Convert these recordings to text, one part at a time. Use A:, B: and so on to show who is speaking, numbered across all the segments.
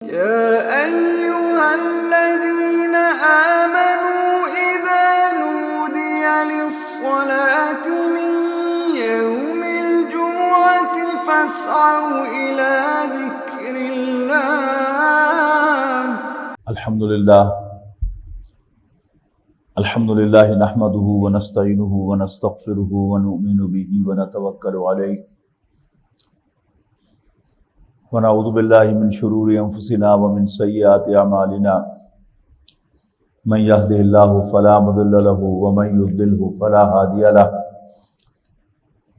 A: يا أيها الذين آمنوا إذا نودي للصلاة من يوم الجمعة فاسعوا إلى ذكر الله.
B: الحمد لله نحمده ونستعينه ونستغفره ونؤمن به ونتوكل عليه ونعوذ بالله من شرور أنفسنا ومن سيئات أعمالنا من يهده الله فلا مضل له ومن يضلل فلا هادي له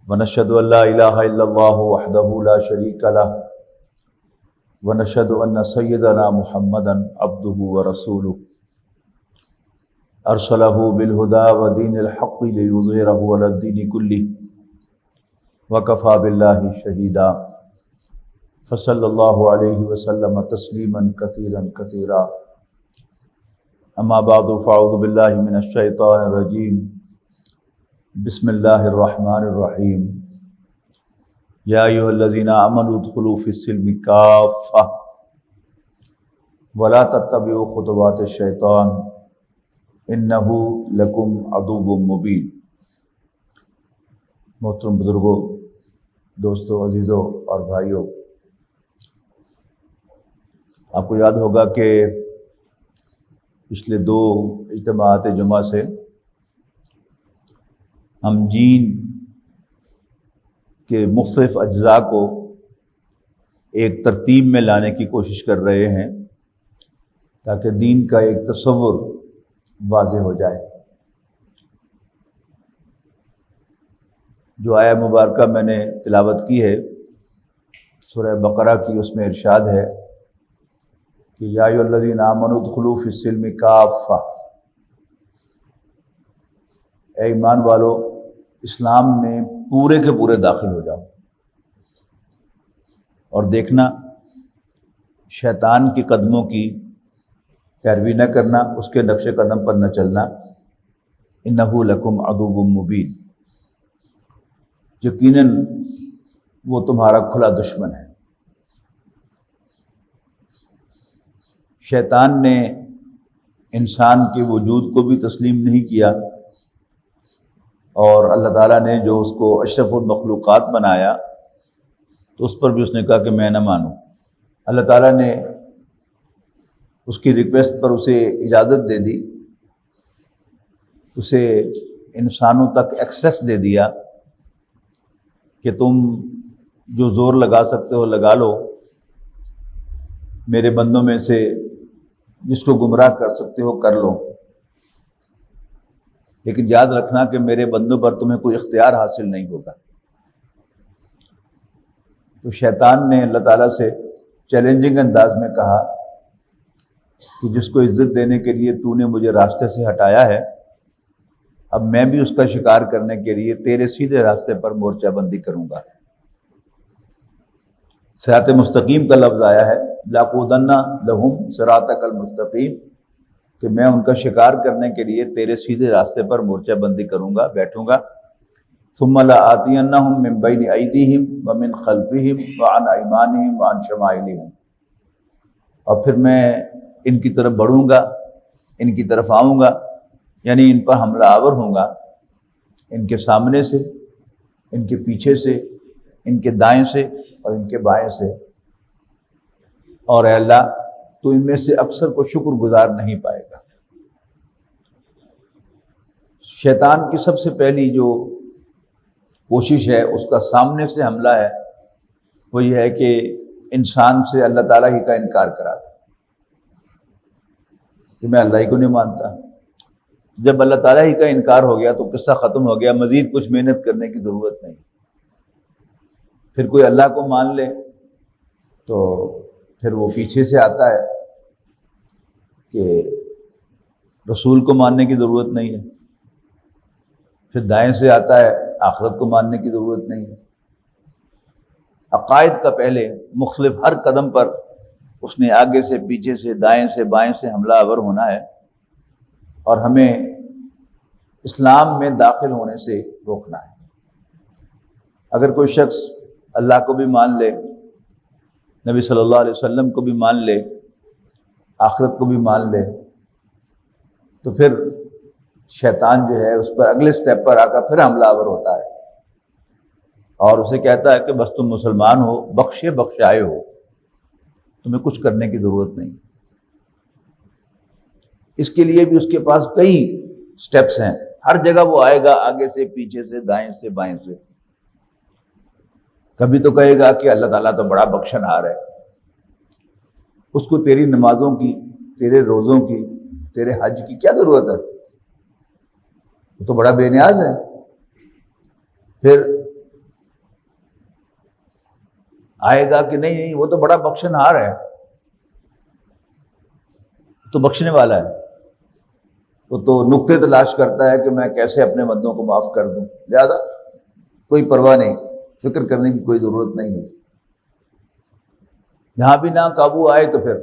B: ونشهد أن لا إله إلا الله وحده لا شريك له ونشهد أن سيدنا محمدا عبده ورسوله أرسله بالهدى ودين الحق ليظهره على الدين كله وكفى بالله شهيدا فصلى الله عليه وسلم تسليما كثيرا كثيرا أما بعد فأعوذ بالله من الشيطان الرجيم بسم الله الرحمن الرحيم يا أيها الذين آمنوا ادخلوا في السلم كافة ولا تتبعوا خطوات الشيطان انہ لکم عدو مبین۔ محترم بزرگوں، دوستوں، عزیزوں اور بھائیوں، آپ کو یاد ہوگا کہ پچھلے 2 اجتماعات جمعہ سے ہم دین کے مختلف اجزاء کو ایک ترتیب میں لانے کی کوشش کر رہے ہیں تاکہ دین کا ایک تصور واضح ہو جائے۔ جو آیہ مبارکہ میں نے تلاوت کی ہے سورہ بقرہ کی، اس میں ارشاد ہے کہ یا ایھا الذین آمنوا ادخلوا فی السلم کافہ، اے ایمان والو اسلام میں پورے کے پورے داخل ہو جاؤ، اور دیکھنا شیطان کے قدموں کی پیروی نہ کرنا، اس کے نقش قدم پر نہ چلنا۔ انہ لکم عدو مبین، یقیناً وہ تمہارا کھلا دشمن ہے۔ شیطان نے انسان کے وجود کو بھی تسلیم نہیں کیا، اور اللہ تعالیٰ نے جو اس کو اشرف المخلوقات بنایا تو اس پر بھی اس نے کہا کہ میں نہ مانوں۔ اللہ تعالیٰ نے اس کی ریکویسٹ پر اسے اجازت دے دی، اسے انسانوں تک ایکسیس دے دیا کہ تم جو زور لگا سکتے ہو لگا لو، میرے بندوں میں سے جس کو گمراہ کر سکتے ہو کر لو، لیکن یاد رکھنا کہ میرے بندوں پر تمہیں کوئی اختیار حاصل نہیں ہوگا۔ تو شیطان نے اللہ تعالیٰ سے چیلنجنگ انداز میں کہا کہ جس کو عزت دینے کے لیے تو نے مجھے راستے سے ہٹایا ہے، اب میں بھی اس کا شکار کرنے کے لیے تیرے سیدھے راستے پر مورچہ بندی کروں گا۔ صراط مستقیم کا لفظ آیا ہے، لَأَقْعُدَنَّ لَهُمْ صِرَاطَكَ الْمُسْتَقِيمَ، کہ میں ان کا شکار کرنے کے لیے تیرے سیدھے راستے پر مورچہ بندی کروں گا، بیٹھوں گا۔ ثُمَّ لَآتِيَنَّهُمْ مِنْ بَيْنِ أَيْدِيهِمْ وَمِنْ خَلْفِهِمْ وَعَنْ أَيْمَانِهِمْ وَعَنْ شَمَائِلِهِمْ، اور پھر میں ان کی طرف بڑھوں گا، ان کی طرف آؤں گا، یعنی ان پر حملہ آور ہوں گا، ان کے سامنے سے، ان کے پیچھے سے، ان کے دائیں سے اور ان کے بائیں سے۔ اور اے اللہ تو ان میں سے اکثر کو شکر گزار نہیں پائے گا۔ شیطان کی سب سے پہلی جو کوشش ہے، اس کا سامنے سے حملہ ہے، وہ یہ ہے کہ انسان سے اللہ تعالیٰ ہی کا انکار کرا دے کہ میں اللہ ہی کو نہیں مانتا۔ جب اللہ تعالیٰ ہی کا انکار ہو گیا تو قصہ ختم ہو گیا، مزید کچھ محنت کرنے کی ضرورت نہیں۔ پھر کوئی اللہ کو مان لے تو پھر وہ پیچھے سے آتا ہے کہ رسول کو ماننے کی ضرورت نہیں ہے، پھر دائیں سے آتا ہے آخرت کو ماننے کی ضرورت نہیں ہے۔ عقائد کا پہلے مختلف ہر قدم پر اس نے آگے سے، پیچھے سے، دائیں سے، بائیں سے حملہ آور ہونا ہے، اور ہمیں اسلام میں داخل ہونے سے روکنا ہے۔ اگر کوئی شخص اللہ کو بھی مان لے، نبی صلی اللہ علیہ وسلم کو بھی مان لے، آخرت کو بھی مان لے، تو پھر شیطان جو ہے اس پر اگلے سٹیپ پر آ کر پھر حملہ آور ہوتا ہے اور اسے کہتا ہے کہ بس تم مسلمان ہو، بخشے بخشائے ہو، تمہیں کچھ کرنے کی ضرورت نہیں۔ اس کے لیے بھی اس کے پاس کئی سٹیپس ہیں، ہر جگہ وہ آئے گا، آگے سے، پیچھے سے، دائیں سے، بائیں سے۔ کبھی تو کہے گا کہ اللہ تعالیٰ تو بڑا بخشنہار ہے، اس کو تیری نمازوں کی، تیرے روزوں کی، تیرے حج کی کیا ضرورت ہے، وہ تو بڑا بے نیاز ہے۔ پھر آئے گا کہ نہیں وہ تو بڑا بخشنہار ہے، تو بخشنے والا ہے، وہ تو نقطے تلاش کرتا ہے کہ میں کیسے اپنے بندوں کو معاف کر دوں، لہذا کوئی پرواہ نہیں، فکر کرنے کی کوئی ضرورت نہیں ہے۔ یہاں بھی نہ قابو آئے تو پھر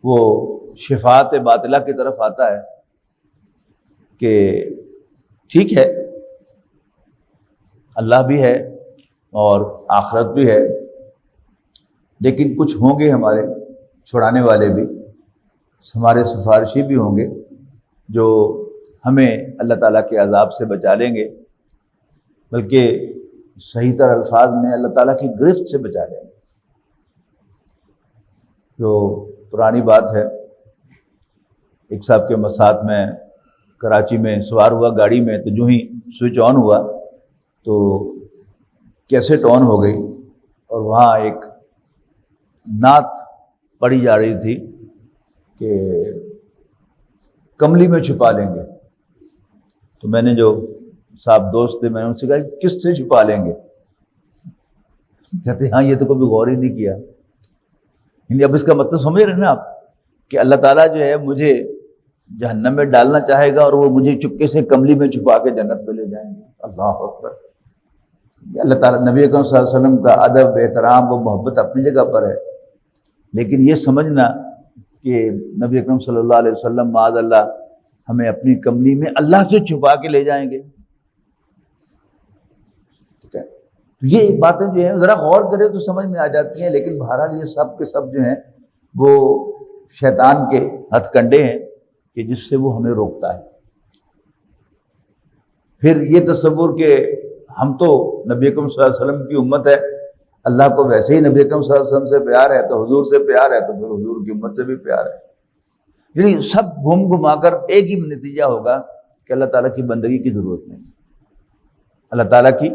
B: وہ شفاعت باطلہ کی طرف آتا ہے کہ ٹھیک ہے اللہ بھی ہے اور آخرت بھی ہے، لیکن کچھ ہوں گے ہمارے چھڑانے والے بھی، ہمارے سفارشی بھی ہوں گے جو ہمیں اللہ تعالیٰ کے عذاب سے بچا لیں گے، بلکہ صحیح تر الفاظ میں اللہ تعالیٰ کی گرفت سے بچا لیں گے۔ جو پرانی بات ہے، ایک صاحب کے مساحت میں کراچی میں سوار ہوا گاڑی میں، تو جو ہی سوئچ آن ہوا تو کیسٹ آن ہو گئی اور وہاں ایک نعت پڑھی جا رہی تھی کہ کملی میں چھپا لیں گے۔ تو میں نے جو صاحب دوست تھے میں نے ان سے کہا کس سے چھپا لیں گے؟ کہتے ہاں یہ تو کبھی غور ہی نہیں کیا۔ یعنی اب اس کا مطلب سمجھ رہے ہیں نا آپ کہ اللہ تعالیٰ جو ہے مجھے جہنم میں ڈالنا چاہے گا اور وہ مجھے چپکے سے کملی میں چھپا کے جنت میں لے جائیں گے۔ اللہ اکبر۔ اللہ تعالیٰ نبی اکرم صلی اللہ علیہ وسلم کا ادب، احترام و محبت اپنی جگہ پر ہے، لیکن یہ سمجھنا کہ نبی اکرم صلی اللہ علیہ وسلم معاذ اللہ ہمیں اپنی کملی میں اللہ سے چھپا کے لے جائیں گے، ٹھیک ہے؟ تو یہ باتیں جو ہیں ذرا غور کرے تو سمجھ میں آ جاتی ہیں، لیکن بہرحال یہ سب کے سب جو ہیں وہ شیطان کے ہتھ کنڈے ہیں کہ جس سے وہ ہمیں روکتا ہے۔ پھر یہ تصور کہ ہم تو نبی اکرم صلی اللہ علیہ وسلم کی امت ہے، اللہ کو ویسے ہی نبی اکرم صلی اللہ علیہ وسلم سے پیار ہے تو حضور سے پیار ہے، تو پھر حضور کی امت سے بھی پیار ہے۔ یعنی سب گھوم گھما کر ایک ہی نتیجہ ہوگا کہ اللہ تعالیٰ کی بندگی کی ضرورت نہیں، اللہ تعالیٰ کی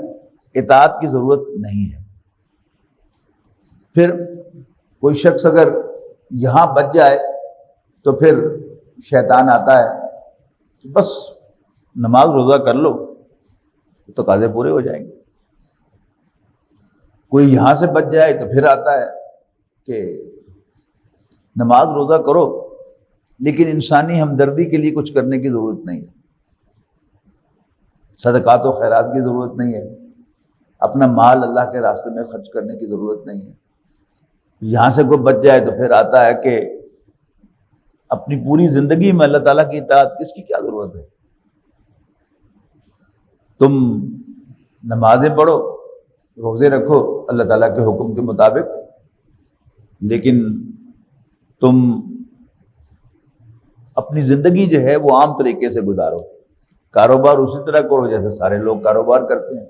B: اطاعت کی ضرورت نہیں ہے۔ پھر کوئی شخص اگر یہاں بچ جائے تو پھر شیطان آتا ہے کہ بس نماز روزہ کر لو تو تقاضے پورے ہو جائیں گے۔ کوئی یہاں سے بچ جائے تو پھر آتا ہے کہ نماز روزہ کرو لیکن انسانی ہمدردی کے لیے کچھ کرنے کی ضرورت نہیں ہے، صدقات و خیرات کی ضرورت نہیں ہے، اپنا مال اللہ کے راستے میں خرچ کرنے کی ضرورت نہیں ہے۔ یہاں سے کوئی بچ جائے تو پھر آتا ہے کہ اپنی پوری زندگی میں اللہ تعالیٰ کی اطاعت کس کی کیا ضرورت ہے؟ تم نمازیں پڑھو، روزے رکھو اللہ تعالیٰ کے حکم کے مطابق، لیکن تم اپنی زندگی جو ہے وہ عام طریقے سے گزارو، کاروبار اسی طرح کرو جیسے سارے لوگ کاروبار کرتے ہیں،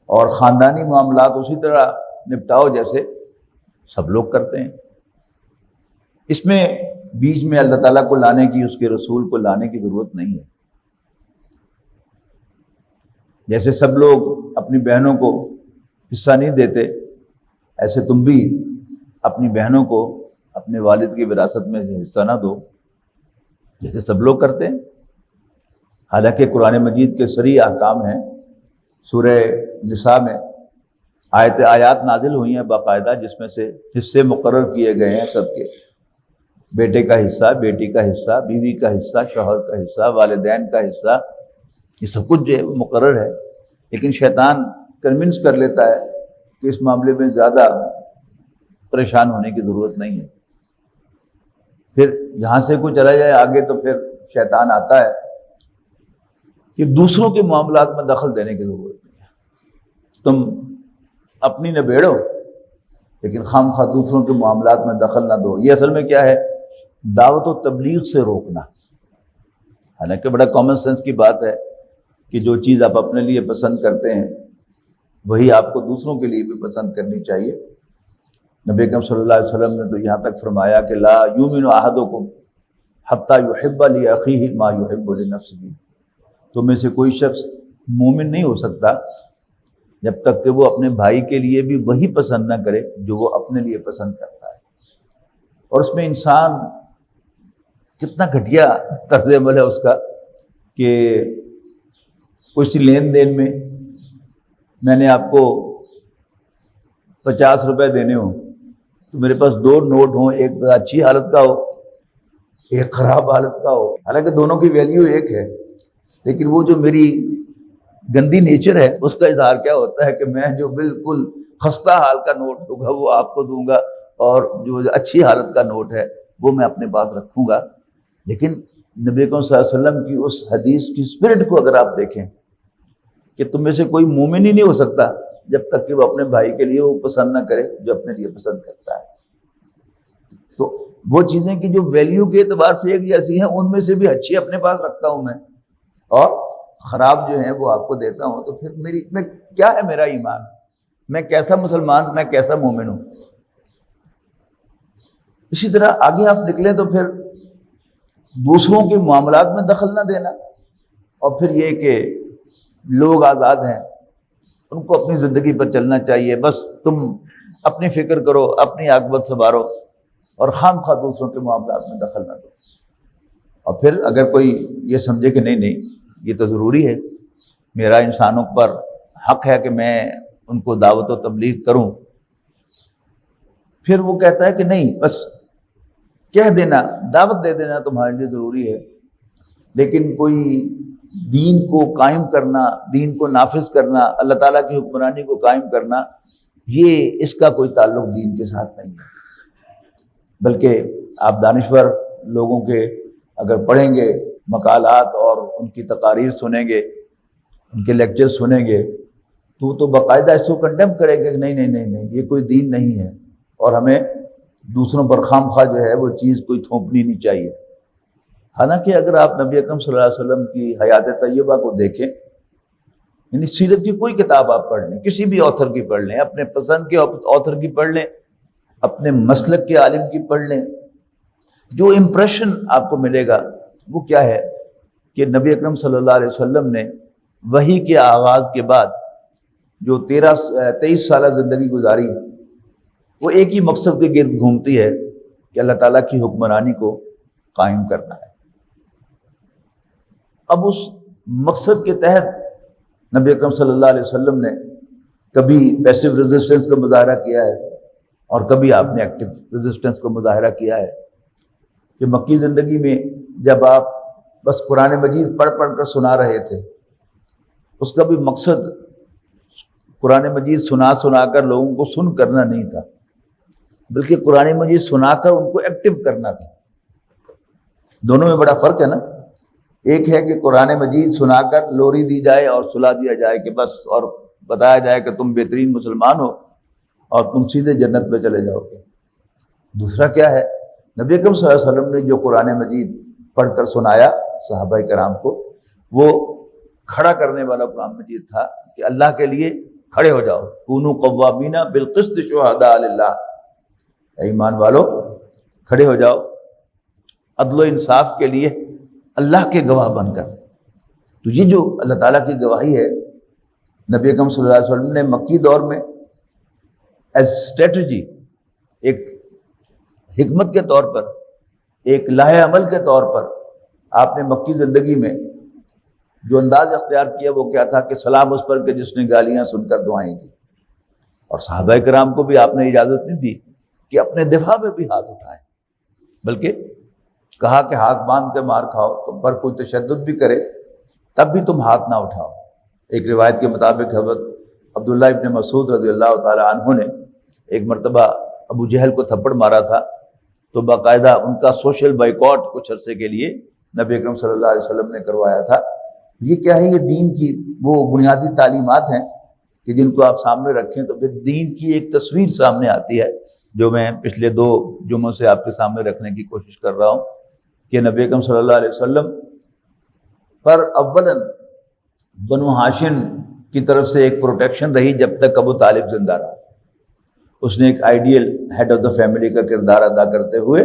B: اور خاندانی معاملات اسی طرح نپٹاؤ جیسے سب لوگ کرتے ہیں۔ اس میں بیچ میں اللہ تعالیٰ کو لانے کی، اس کے رسول کو لانے کی ضرورت نہیں ہے۔ جیسے سب لوگ اپنی بہنوں کو حصہ نہیں دیتے، ایسے تم بھی اپنی بہنوں کو اپنے والد کی وراثت میں سے حصہ نہ دو جیسے سب لوگ کرتے ہیں۔ حالانکہ قرآن مجید کے صریح احکام ہیں، سورہ نساء میں آیات نازل ہوئی ہیں باقاعدہ جس میں سے حصے مقرر کیے گئے ہیں سب کے، بیٹے کا حصہ، بیٹی کا حصہ، بیوی کا حصہ، شوہر کا حصہ، والدین کا حصہ، یہ سب کچھ جو ہے وہ مقرر ہے، لیکن شیطان کنونس کر لیتا ہے کہ اس معاملے میں زیادہ پریشان ہونے کی ضرورت نہیں ہے۔ پھر جہاں سے کوئی چلا جائے آگے تو پھر شیطان آتا ہے کہ دوسروں کے معاملات میں دخل دینے کی ضرورت نہیں ہے، تم اپنی نبیڑو لیکن خام خواہ دوسروں کے معاملات میں دخل نہ دو۔ یہ اصل میں کیا ہے؟ دعوت و تبلیغ سے روکنا۔ حالانکہ بڑا کامن سینس کی بات ہے کہ جو چیز آپ اپنے لیے پسند کرتے ہیں وہی آپ کو دوسروں کے لیے بھی پسند کرنی چاہیے۔ نبی اکرم صلی اللہ علیہ وسلم نے تو یہاں تک فرمایا کہ لا یؤمن احدکم حتی یحب لاخیہ ما یحب لنفسہ، تم میں سے کوئی شخص مومن نہیں ہو سکتا جب تک کہ وہ اپنے بھائی کے لیے بھی وہی پسند نہ کرے جو وہ اپنے لیے پسند کرتا ہے۔ اور اس میں انسان کتنا گھٹیا طرز عمل ہے اس کا کہ کچھ لین دین میں نے آپ کو 50 روپے دینے ہوں تو میرے پاس 2 نوٹ ہوں، ایک اچھی حالت کا ہو ایک خراب حالت کا ہو، حالانکہ دونوں کی ویلیو ایک ہے، لیکن وہ جو میری گندی نیچر ہے اس کا اظہار کیا ہوتا ہے کہ میں جو بالکل خستہ حال کا نوٹ ہوگا وہ آپ کو دوں گا، اور جو اچھی حالت کا نوٹ ہے وہ میں اپنے پاس رکھوں گا۔ لیکن نبی اکرم صلی اللہ علیہ وسلم کی اس حدیث کی اسپرٹ کو اگر آپ دیکھیں کہ تم میں سے کوئی مومن ہی نہیں ہو سکتا جب تک کہ وہ اپنے بھائی کے لیے وہ پسند نہ کرے جو اپنے لیے پسند کرتا ہے۔ تو وہ چیزیں کہ جو ویلیو کے اعتبار سے ایک جیسی ہیں ان میں سے بھی اچھی اپنے پاس رکھتا ہوں میں، اور خراب جو ہیں وہ آپ کو دیتا ہوں، تو پھر میں کیا ہے میرا ایمان؟ میں کیسا مسلمان، میں کیسا مومن ہوں؟ اسی طرح آگے آپ نکلیں تو پھر دوسروں کے معاملات میں دخل نہ دینا، اور پھر یہ کہ لوگ آزاد ہیں، ان کو اپنی زندگی پر چلنا چاہیے، بس تم اپنی فکر کرو، اپنی عاقبت سنوارو، اور خام خواہ دوسروں کے معاملات میں دخل نہ دو۔ اور پھر اگر کوئی یہ سمجھے کہ نہیں یہ تو ضروری ہے، میرا انسانوں پر حق ہے کہ میں ان کو دعوت و تبلیغ کروں، پھر وہ کہتا ہے کہ نہیں، بس کہہ دینا، دعوت دے دینا تمہارے لیے ضروری ہے، لیکن کوئی دین کو قائم کرنا، دین کو نافذ کرنا، اللہ تعالیٰ کی حکمرانی کو قائم کرنا، یہ اس کا کوئی تعلق دین کے ساتھ نہیں ہے۔ بلکہ آپ دانشور لوگوں کے اگر پڑھیں گے مقالات اور ان کی تقاریر سنیں گے، ان کے لیکچر سنیں گے، تو باقاعدہ اس کو کنڈیم کریں گے کہ نہیں یہ کوئی دین نہیں ہے، اور ہمیں دوسروں پر خام خواہ جو ہے وہ چیز کوئی تھوپنی نہیں چاہیے۔ حالانکہ اگر آپ نبی اکرم صلی اللہ علیہ وسلم کی حیات طیبہ کو دیکھیں، یعنی سیرت کی کوئی کتاب آپ پڑھ لیں، کسی بھی آتھر کی پڑھ لیں، اپنے پسند کے آتھر کی پڑھ لیں، اپنے مسلک کے عالم کی پڑھ لیں، جو امپریشن آپ کو ملے گا وہ کیا ہے کہ نبی اکرم صلی اللہ علیہ وسلم نے وحی کے آغاز کے بعد جو 23 سالہ زندگی گزاری، وہ ایک ہی مقصد کے گرد گھومتی ہے کہ اللہ تعالیٰ کی حکمرانی کو قائم کرنا ہے۔ اب اس مقصد کے تحت نبی اکرم صلی اللہ علیہ وسلم نے کبھی پیسو ریزسٹنس کا مظاہرہ کیا ہے اور کبھی آپ نے ایکٹیو ریزسٹنس کا مظاہرہ کیا ہے، کہ مکی زندگی میں جب آپ بس قرآن مجید پڑھ کر سنا رہے تھے، اس کا بھی مقصد قرآن مجید سنا کر لوگوں کو سن کرنا نہیں تھا، بلکہ قرآن مجید سنا کر ان کو ایکٹیو کرنا تھا۔ دونوں میں بڑا فرق ہے نا۔ ایک ہے کہ قرآن مجید سنا کر لوری دی جائے اور سلا دیا جائے کہ بس، اور بتایا جائے کہ تم بہترین مسلمان ہو اور تم سیدھے جنت میں چلے جاؤ گے۔ دوسرا کیا ہے، نبی اکرم صلی اللہ علیہ وسلم نے جو قرآن مجید پڑھ کر سنایا صحابہ کرام کو، وہ کھڑا کرنے والا قرآن مجید تھا کہ اللہ کے لیے کھڑے ہو جاؤ، کونوا قوامین بالقسط شہداء للہ، اے ایمان والو کھڑے ہو جاؤ عدل و انصاف کے لیے اللہ کے گواہ بن کر۔ تو یہ جو اللہ تعالیٰ کی گواہی ہے، نبی اکرم صلی اللہ علیہ وسلم نے مکی دور میں ایز اسٹریٹجی، ایک حکمت کے طور پر، ایک لاہ عمل کے طور پر، آپ نے مکی زندگی میں جو انداز اختیار کیا وہ کیا تھا کہ سلام اس پر کہ جس نے گالیاں سن کر دعائیں دی، اور صحابہ کرام کو بھی آپ نے اجازت نہیں دی کہ اپنے دفاع میں بھی ہاتھ اٹھائیں، بلکہ کہا کہ ہاتھ باندھ کے مار کھاؤ، تم پر کوئی تشدد بھی کرے تب بھی تم ہاتھ نہ اٹھاؤ۔ ایک روایت کے مطابق حضرت عبداللہ ابن مسعود رضی اللہ تعالی عنہ نے ایک مرتبہ ابو جہل کو تھپڑ مارا تھا، تو باقاعدہ ان کا سوشل بائیکاٹ کچھ عرصے کے لیے نبی اکرم صلی اللہ علیہ وسلم نے کروایا تھا۔ یہ کیا ہے؟ یہ دین کی وہ بنیادی تعلیمات ہیں کہ جن کو آپ سامنے رکھیں تو پھر دین کی ایک تصویر سامنے آتی ہے، جو میں پچھلے 2 جمعوں سے آپ کے سامنے رکھنے کی کوشش کر رہا ہوں کہ نبی اکرم صلی اللہ علیہ وسلم پر اولاً بنو ہاشم کی طرف سے ایک پروٹیکشن رہی جب تک ابو طالب زندہ رہا۔ اس نے ایک ideal head of the family کا کردار ادا کرتے ہوئے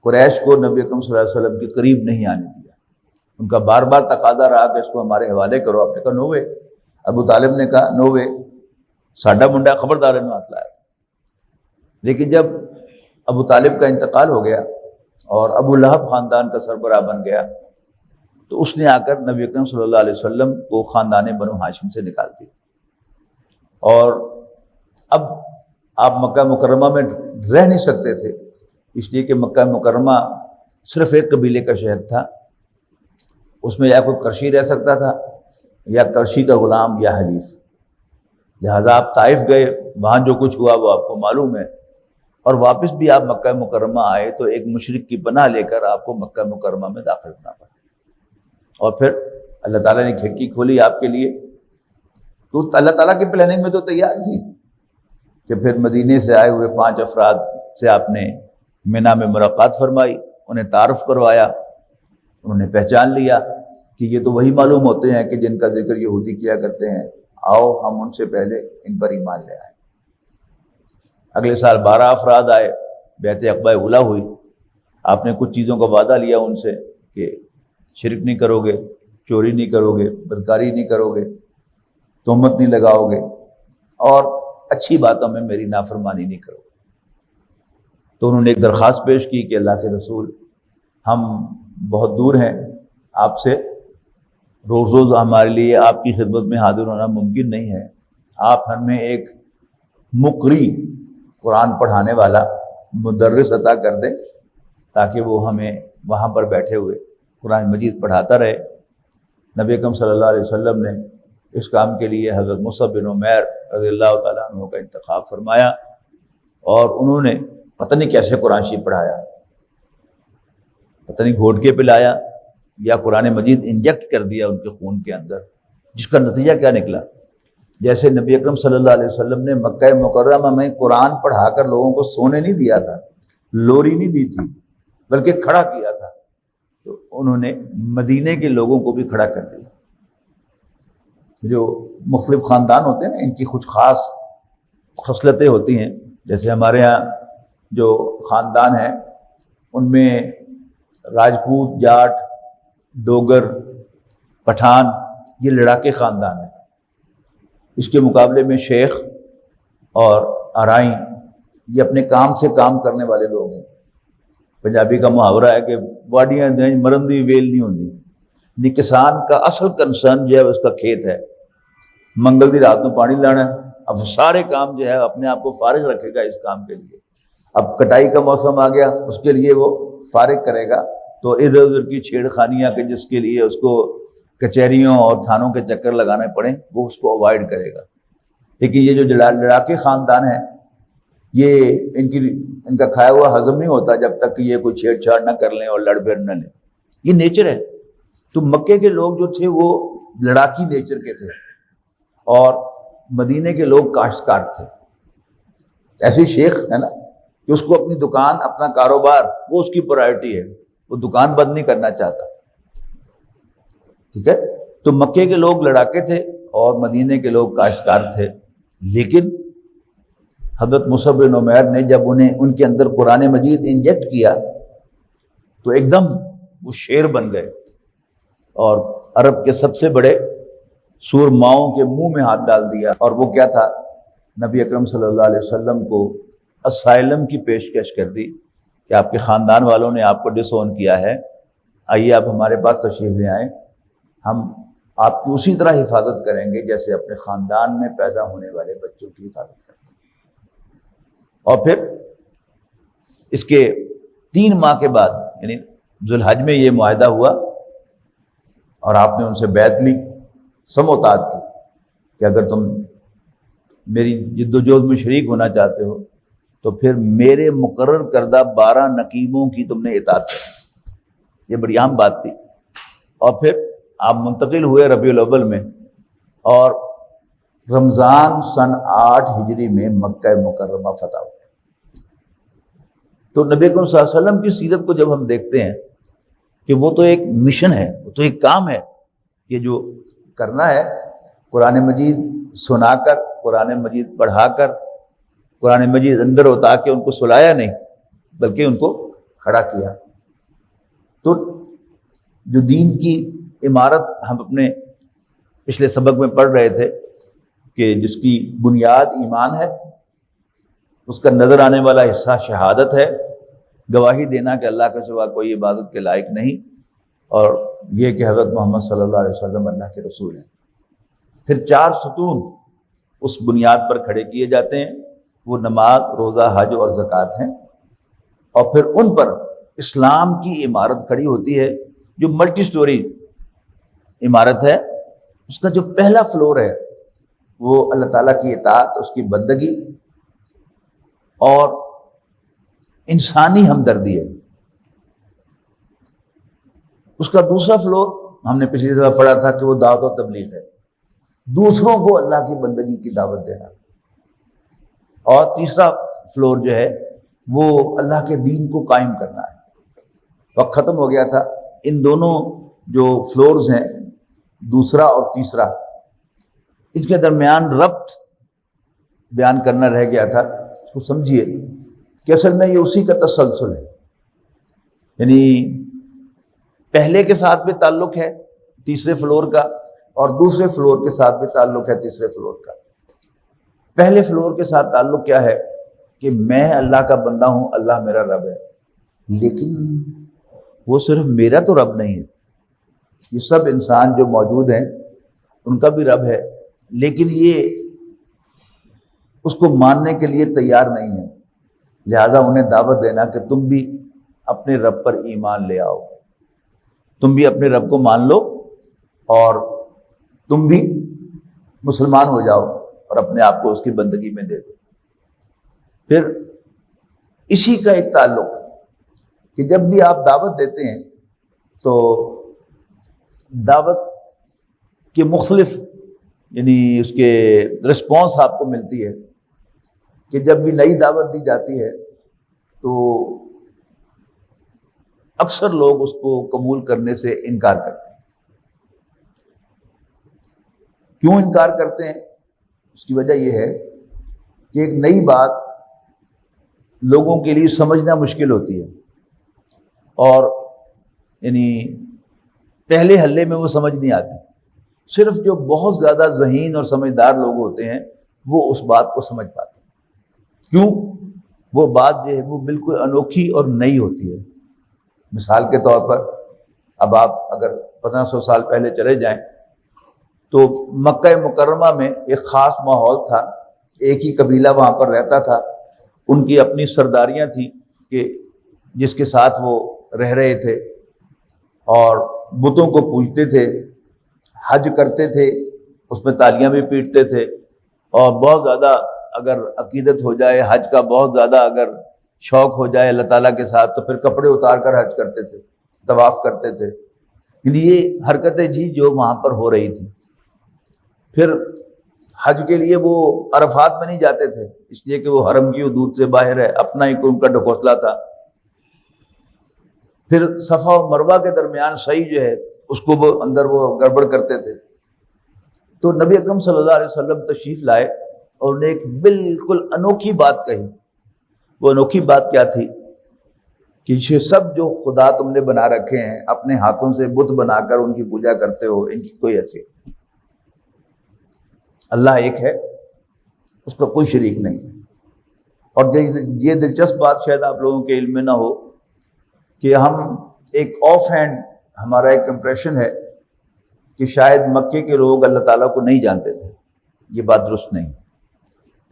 B: قریش کو نبی اکرم صلی اللہ علیہ وسلم کے قریب نہیں آنے دیا۔ ان کا بار بار تقاضا رہا کہ اس کو ہمارے حوالے کرو، آپ نے کہا نو وے۔ ابو طالب نے کہا نو وے، ساڈا منڈا خبردار ہے ہاتھ لایا۔ لیکن جب ابو طالب کا انتقال ہو گیا اور ابو لہب خاندان کا سربراہ بن گیا تو اس نے آ کر نبی اکرم صلی اللہ علیہ وسلم کو خاندان بنو ہاشم سے نکال دیا، اور اب آپ مکہ مکرمہ میں رہ نہیں سکتے تھے، اس لیے کہ مکہ مکرمہ صرف ایک قبیلے کا شہر تھا، اس میں یا کوئی کرشی رہ سکتا تھا یا کرشی کا غلام یا حلیف۔ لہذا آپ طائف گئے، وہاں جو کچھ ہوا وہ آپ کو معلوم ہے، اور واپس بھی آپ مکہ مکرمہ آئے تو ایک مشرک کی پناہ لے کر آپ کو مکہ مکرمہ میں داخل ہونا پڑا، اور پھر اللہ تعالیٰ نے کھڑکی کھولی آپ کے لیے۔ تو اللہ تعالیٰ کی پلاننگ میں تو تیار تھی کہ پھر مدینے سے آئے ہوئے 5 افراد سے آپ نے مینا میں ملاقات فرمائی، انہیں تعارف کروایا، انہوں نے پہچان لیا کہ یہ تو وہی معلوم ہوتے ہیں کہ جن کا ذکر یہودی کیا کرتے ہیں، آؤ ہم ان سے پہلے ان پر ایمان لے آئے۔ اگلے سال 12 افراد آئے، بیعت عقبہ اولیٰ ہوئی، آپ نے کچھ چیزوں کا وعدہ لیا ان سے کہ شرک نہیں کرو گے، چوری نہیں کرو گے، بدکاری نہیں کرو گے، تہمت نہیں لگاؤ گے، اور اچھی باتوں میں میری نافرمانی نہیں کرو گے۔ تو انہوں نے ایک درخواست پیش کی کہ اللہ کے رسول، ہم بہت دور ہیں آپ سے، روز روز ہمارے لیے آپ کی خدمت میں حاضر ہونا ممکن نہیں ہے، آپ ہمیں ایک مقری قرآن پڑھانے والا مدرس عطا کر دیں تاکہ وہ ہمیں وہاں پر بیٹھے ہوئے قرآن مجید پڑھاتا رہے۔ نبی اکرم صلی اللہ علیہ وسلم نے اس کام کے لیے حضرت مصعب بن عمیر رضی اللہ تعالیٰ عنہ کا انتخاب فرمایا، اور انہوں نے پتہ نہیں کیسے قرآن شریف پڑھایا، پتہ نہیں گھوٹ کے پلایا یا قرآن مجید انجیکٹ کر دیا ان کے خون کے اندر، جس کا نتیجہ کیا نکلا؟ جیسے نبی اکرم صلی اللہ علیہ وسلم نے مکہ مکرمہ میں قرآن پڑھا کر لوگوں کو سونے نہیں دیا تھا، لوری نہیں دی تھی، بلکہ کھڑا کیا تھا، تو انہوں نے مدینے کے لوگوں کو بھی کھڑا کر دیا۔ جو مختلف خاندان ہوتے ہیں نا، ان کی کچھ خاص خصلتیں ہوتی ہیں، جیسے ہمارے ہاں جو خاندان ہیں ان میں راجپوت، جاٹ، ڈوگر، پٹھان، یہ لڑاکے خاندان ہیں۔ اس کے مقابلے میں شیخ اور ارائیں یہ اپنے کام سے کام کرنے والے لوگ ہیں۔ پنجابی کا محاورہ ہے کہ واڈیاں دیں مرندی ویل نہیں ہوتی، یعنی کسان کا اصل کنسرن جو ہے اس کا کھیت ہے، منگل دی رات کو پانی لانا ہے، اب سارے کام جو ہے اپنے آپ کو فارغ رکھے گا اس کام کے لیے۔ اب کٹائی کا موسم آ گیا، اس کے لیے وہ فارغ کرے گا، تو ادھر ادھر کی چھیڑ خانیاں کہ جس کے لیے اس کو کچہریوں اور تھانوں کے چکر لگانے پڑیں وہ اس کو اوائڈ کرے گا۔ لیکن یہ جو لڑاکے خاندان ہیں، یہ ان کا کھایا ہوا ہضم نہیں ہوتا جب تک کہ یہ کوئی چھیڑ چھاڑ نہ کر لیں اور لڑ بھڑ نہ لیں، یہ نیچر ہے۔ تو مکے کے لوگ جو تھے وہ لڑاکی نیچر کے تھے، اور مدینے کے لوگ کاشتکار تھے۔ ایسے شیخ ہے نا کہ اس کو اپنی دکان، اپنا کاروبار وہ اس کی پرائرٹی ہے، وہ دکان بند نہیں کرنا چاہتا، ٹھیک ہے۔ تو مکے کے لوگ لڑاکے تھے اور مدینے کے لوگ کاشتکار تھے، لیکن حضرت مصعب بن عمیر نے جب ان کے اندر قرآن مجید انجیکٹ کیا تو ایک دم وہ شیر بن گئے، اور عرب کے سب سے بڑے سورماؤں کے منہ میں ہاتھ ڈال دیا۔ اور وہ کیا تھا؟ نبی اکرم صلی اللہ علیہ وسلم کو اسائلم کی پیشکش کر دی کہ آپ کے خاندان والوں نے آپ کو ڈس اون کیا ہے، آئیے آپ ہمارے پاس تشریف لے آئیں، ہم آپ کی اسی طرح حفاظت کریں گے جیسے اپنے خاندان میں پیدا ہونے والے بچوں کی حفاظت کرتے ہیں۔ اور پھر اس کے 3 ماہ کے بعد یعنی ذوالحج میں یہ معاہدہ ہوا، اور آپ نے ان سے بیعت لی، سم و طاعت کی کہ اگر تم میری جد و جہد میں شریک ہونا چاہتے ہو تو پھر میرے مقرر کردہ 12 نقیبوں کی تم نے اطاعت کرنی۔ یہ بڑی عام بات تھی۔ اور پھر آپ منتقل ہوئے ربیع الاول میں، اور رمضان سن 8 ہجری میں مکہ مکرمہ فتح ہوا۔ تو نبی اکرم صلی اللہ علیہ وسلم کی سیرت کو جب ہم دیکھتے ہیں کہ وہ تو ایک مشن ہے، وہ تو ایک کام ہے، یہ جو کرنا ہے قرآن مجید سنا کر، قرآن مجید پڑھا کر، قرآن مجید اندر اتار کے ان کو سلایا نہیں بلکہ ان کو کھڑا کیا۔ تو جو دین کی عمارت ہم اپنے پچھلے سبق میں پڑھ رہے تھے کہ جس کی بنیاد ایمان ہے، اس کا نظر آنے والا حصہ شہادت ہے، گواہی دینا کہ اللہ کے سوا کوئی عبادت کے لائق نہیں، اور یہ کہ حضرت محمد صلی اللہ علیہ وسلم اللہ کے رسول ہیں۔ پھر 4 ستون اس بنیاد پر کھڑے کیے جاتے ہیں، وہ نماز، روزہ، حج اور زکوٰۃ ہیں، اور پھر ان پر اسلام کی عمارت کھڑی ہوتی ہے جو ملٹی سٹوری عمارت ہے۔ اس کا جو پہلا فلور ہے وہ اللہ تعالیٰ کی اطاعت، اس کی بندگی اور انسانی ہمدردی ہے۔ اس کا دوسرا فلور ہم نے پچھلی دفعہ پڑھا تھا کہ وہ دعوت و تبلیغ ہے، دوسروں کو اللہ کی بندگی کی دعوت دینا۔ اور تیسرا فلور جو ہے وہ اللہ کے دین کو قائم کرنا ہے۔ وقت ختم ہو گیا تھا، ان دونوں جو فلورز ہیں، دوسرا اور تیسرا، ان کے درمیان ربط بیان کرنا رہ گیا تھا۔ اس کو سمجھیے کہ اصل میں یہ اسی کا تسلسل ہے، یعنی پہلے کے ساتھ بھی تعلق ہے تیسرے فلور کا، اور دوسرے فلور کے ساتھ بھی تعلق ہے تیسرے فلور کا۔ پہلے فلور کے ساتھ تعلق کیا ہے کہ میں اللہ کا بندہ ہوں، اللہ میرا رب ہے، لیکن وہ صرف میرا تو رب نہیں ہے، یہ سب انسان جو موجود ہیں ان کا بھی رب ہے، لیکن یہ اس کو ماننے کے لیے تیار نہیں ہے، لہذا انہیں دعوت دینا کہ تم بھی اپنے رب پر ایمان لے آؤ، تم بھی اپنے رب کو مان لو اور تم بھی مسلمان ہو جاؤ اور اپنے آپ کو اس کی بندگی میں دے دو۔ پھر اسی کا ایک تعلق کہ جب بھی آپ دعوت دیتے ہیں تو دعوت کے مختلف یعنی اس کے رسپانس آپ کو ملتی ہے کہ جب بھی نئی دعوت دی جاتی ہے تو اکثر لوگ اس کو قبول کرنے سے انکار کرتے ہیں۔ کیوں انکار کرتے ہیں؟ اس کی وجہ یہ ہے کہ ایک نئی بات لوگوں کے لیے سمجھنا مشکل ہوتی ہے، اور یعنی پہلے حلے میں وہ سمجھ نہیں آتی۔ صرف جو بہت زیادہ ذہین اور سمجھدار لوگ ہوتے ہیں وہ اس بات کو سمجھ پاتے ہیں۔ کیوں؟ وہ بات جو ہے وہ بالکل انوکھی اور نئی ہوتی ہے۔ مثال کے طور پر اب آپ اگر 1500 سال پہلے چلے جائیں تو مکہ مکرمہ میں ایک خاص ماحول تھا، ایک ہی قبیلہ وہاں پر رہتا تھا، ان کی اپنی سرداریاں تھیں کہ جس کے ساتھ وہ رہ رہے تھے، اور بتوں کو پوجتے تھے، حج کرتے تھے، اس میں تالیاں بھی پیٹتے تھے، اور بہت زیادہ اگر عقیدت ہو جائے، حج کا بہت زیادہ اگر شوق ہو جائے اللہ تعالیٰ کے ساتھ تو پھر کپڑے اتار کر حج کرتے تھے، طواف کرتے تھے۔ یعنی یہ حرکتیں جی جو وہاں پر ہو رہی تھی۔ پھر حج کے لیے وہ عرفات میں نہیں جاتے تھے، اس لیے کہ وہ حرم کی حدود سے باہر ہے، اپنا ہی ان کا ڈھکوسلا تھا۔ پھر صفا و مروہ کے درمیان سعی جو ہے اس کو وہ اندر وہ گڑبڑ کرتے تھے۔ تو نبی اکرم صلی اللہ علیہ وسلم تشریف لائے اور انہیں ایک بالکل انوکھی بات کہی۔ وہ انوکھی بات کیا تھی کہ یہ سب جو خدا تم نے بنا رکھے ہیں، اپنے ہاتھوں سے بت بنا کر ان کی پوجا کرتے ہو، ان کی کوئی حیثیت نہیں۔ اللہ ایک ہے، اس کا کوئی شریک نہیں ہے۔ اور یہ دلچسپ بات شاید آپ لوگوں کے علم میں نہ ہو کہ ہم ایک آف ہینڈ ہمارا ایک امپریشن ہے کہ شاید مکے کے لوگ اللہ تعالیٰ کو نہیں جانتے تھے۔ یہ بات درست نہیں۔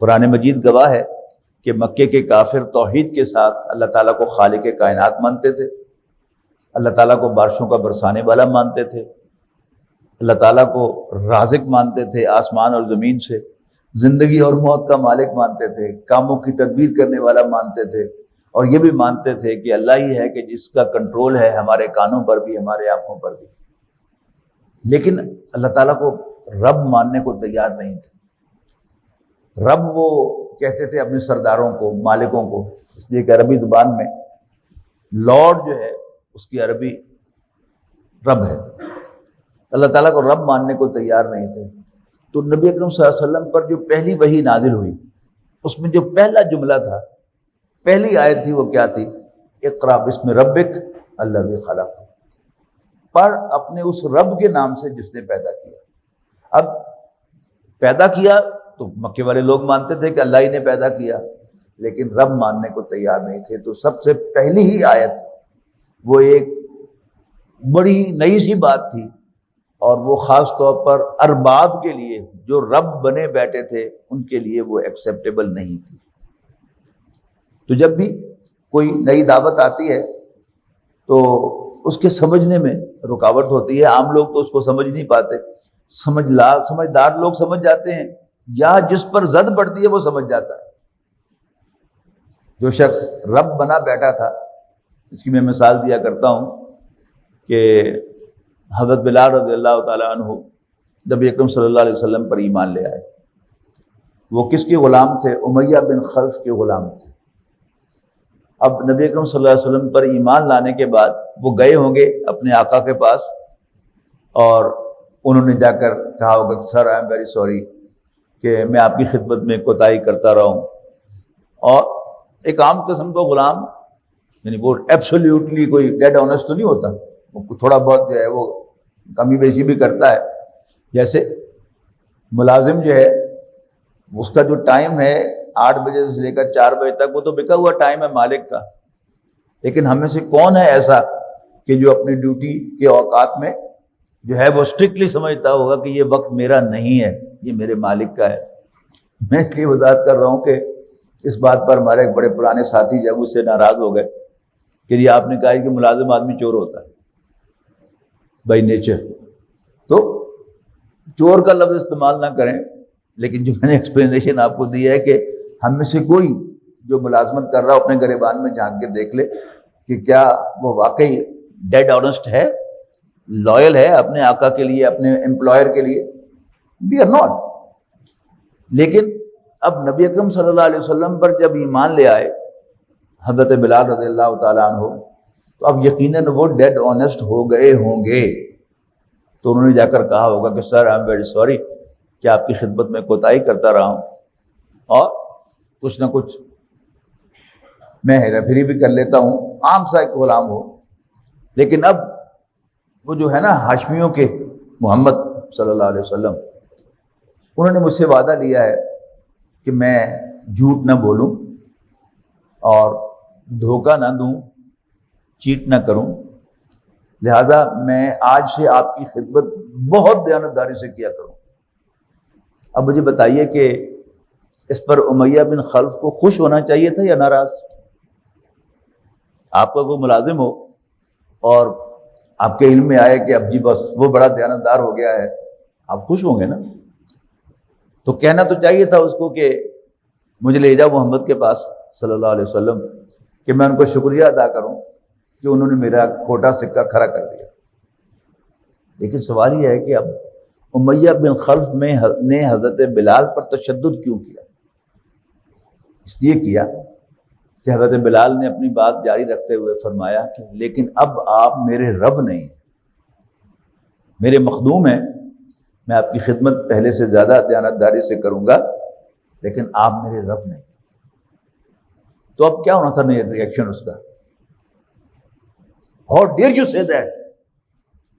B: قرآن مجید گواہ ہے کہ مکے کے کافر توحید کے ساتھ اللہ تعالیٰ کو خالق کائنات مانتے تھے، اللہ تعالیٰ کو بارشوں کا برسانے والا مانتے تھے، اللہ تعالیٰ کو رازق مانتے تھے آسمان اور زمین سے، زندگی اور موت کا مالک مانتے تھے، کاموں کی تدبیر کرنے والا مانتے تھے، اور یہ بھی مانتے تھے کہ اللہ ہی ہے کہ جس کا کنٹرول ہے ہمارے کانوں پر بھی، ہمارے آنکھوں پر بھی۔ لیکن اللہ تعالیٰ کو رب ماننے کو تیار نہیں تھے۔ رب وہ کہتے تھے اپنے سرداروں کو، مالکوں کو، اس لیے کہ عربی زبان میں لارڈ جو ہے اس کی عربی رب ہے۔ اللہ تعالیٰ کو رب ماننے کو تیار نہیں تھے، تو نبی اکرم صلی اللہ علیہ وسلم پر جو پہلی وحی نازل ہوئی اس میں جو پہلا جملہ تھا، پہلی آیت تھی، وہ کیا تھی؟ اقرأ بسم ربک الذی خلق، پڑھ اپنے اس رب کے نام سے جس نے پیدا کیا۔ اب پیدا کیا تو مکے والے لوگ مانتے تھے کہ اللہ ہی نے پیدا کیا، لیکن رب ماننے کو تیار نہیں تھے، تو سب سے پہلی ہی آیت وہ ایک بڑی نئی سی بات تھی، اور وہ خاص طور پر ارباب کے لیے جو رب بنے بیٹھے تھے ان کے لیے وہ ایکسیپٹیبل نہیں تھی۔ تو جب بھی کوئی نئی دعوت آتی ہے تو اس کے سمجھنے میں رکاوٹ ہوتی ہے، عام لوگ تو اس کو سمجھ نہیں پاتے، سمجھدار لوگ سمجھ جاتے ہیں، یا جس پر زد پڑتی ہے وہ سمجھ جاتا ہے۔ جو شخص رب بنا بیٹھا تھا، اس کی میں مثال دیا کرتا ہوں کہ حضرت بلال رضی اللہ تعالیٰ عنہ نبی اکرم صلی اللہ علیہ وسلم پر ایمان لے آئے۔ وہ کس کے غلام تھے؟ امیہ بن خلف کے غلام تھے۔ اب نبی اکرم صلی اللہ علیہ وسلم پر ایمان لانے کے بعد وہ گئے ہوں گے اپنے آقا کے پاس، اور انہوں نے جا کر کہا ہوگا کہ سر آئی ایم ویری سوری کہ میں آپ کی خدمت میں کوتاہی کرتا رہا ہوں۔ اور ایک عام قسم کا غلام، یعنی وہ ایبسولیوٹلی کوئی ڈیڈ آنیسٹ تو نہیں ہوتا، وہ تھوڑا بہت جو ہے وہ کمی بیشی بھی کرتا ہے۔ جیسے ملازم جو ہے اس کا جو ٹائم ہے 8 بجے سے لے کر 4 بجے تک، وہ تو بکا ہوا ٹائم ہے مالک کا، لیکن ہم میں سے کون ہے ایسا کہ جو اپنی ڈیوٹی کے اوقات میں جو ہے وہ اسٹرکٹلی سمجھتا ہوگا کہ یہ وقت میرا نہیں ہے، یہ میرے مالک کا ہے۔ میں اس لیے وضاحت کر رہا ہوں کہ اس بات پر ہمارے ایک بڑے پرانے ساتھی جب اس سے ناراض ہو گئے کہ یہ آپ نے کہا کہ ملازم آدمی چور ہوتا ہے بائی نیچر، تو چور کا لفظ استعمال نہ کریں، لیکن جو میں نے ایکسپلینیشن آپ کو دی ہے کہ ہم میں سے کوئی جو ملازمت کر رہا ہو اپنے گریبان میں جھانک کے دیکھ لے کہ کیا وہ واقعی ڈیڈ آنیسٹ ہے، لائل ہے اپنے آقا کے لیے، اپنے امپلائر کے لیے۔ We are not. لیکن اب نبی اکرم صلی اللہ علیہ وسلم پر جب ایمان لے آئے حضرت بلال رضی اللہ تعالیٰ عنہ، تو اب یقیناً وہ ڈیڈ آنیسٹ ہو گئے ہوں گے، تو انہوں نے جا کر کہا ہوگا کہ سر آئی ایم ویری سوری کہ آپ کی خدمت میں کوتاہی کرتا رہا ہوں، اور کچھ نہ کچھ میں ہیرا پھیری بھی کر لیتا ہوں، عام سا ایک غلام ہو۔ لیکن اب وہ جو ہے نا ہاشمیوں کے محمد صلی اللہ علیہ وسلم، انہوں نے مجھ سے وعدہ لیا ہے کہ میں جھوٹ نہ بولوں اور دھوکہ نہ دوں، چیٹ نہ کروں، لہذا میں آج سے آپ کی خدمت بہت دیانتداری سے کیا کروں۔ اب مجھے بتائیے کہ اس پر امیہ بن خلف کو خوش ہونا چاہیے تھا یا ناراض؟ آپ کا کوئی ملازم ہو اور آپ کے علم میں آئے کہ اب جی بس وہ بڑا دیانتدار ہو گیا ہے، آپ خوش ہوں گے نا؟ تو کہنا تو چاہیے تھا اس کو کہ مجھے لے جاؤ محمد کے پاس صلی اللہ علیہ وسلم، کہ میں ان کو شکریہ ادا کروں کہ انہوں نے میرا کھوٹا سکہ کھڑا کر دیا۔ لیکن سوال یہ ہے کہ اب امیہ بن خلف نے حضرت بلال پر تشدد کیوں کیا؟ اس لیے کیا کہ حضرت بلال نے اپنی بات جاری رکھتے ہوئے فرمایا کہ لیکن اب آپ میرے رب نہیں ہیں، میرے مخدوم ہیں، میں آپ کی خدمت پہلے سے زیادہ دیانتداری سے کروں گا، لیکن آپ میرے رب نہیں۔ تو اب کیا ہونا تھا ریئیکشن اس کا؟ ہاؤ ڈیئر یو سے دیٹ،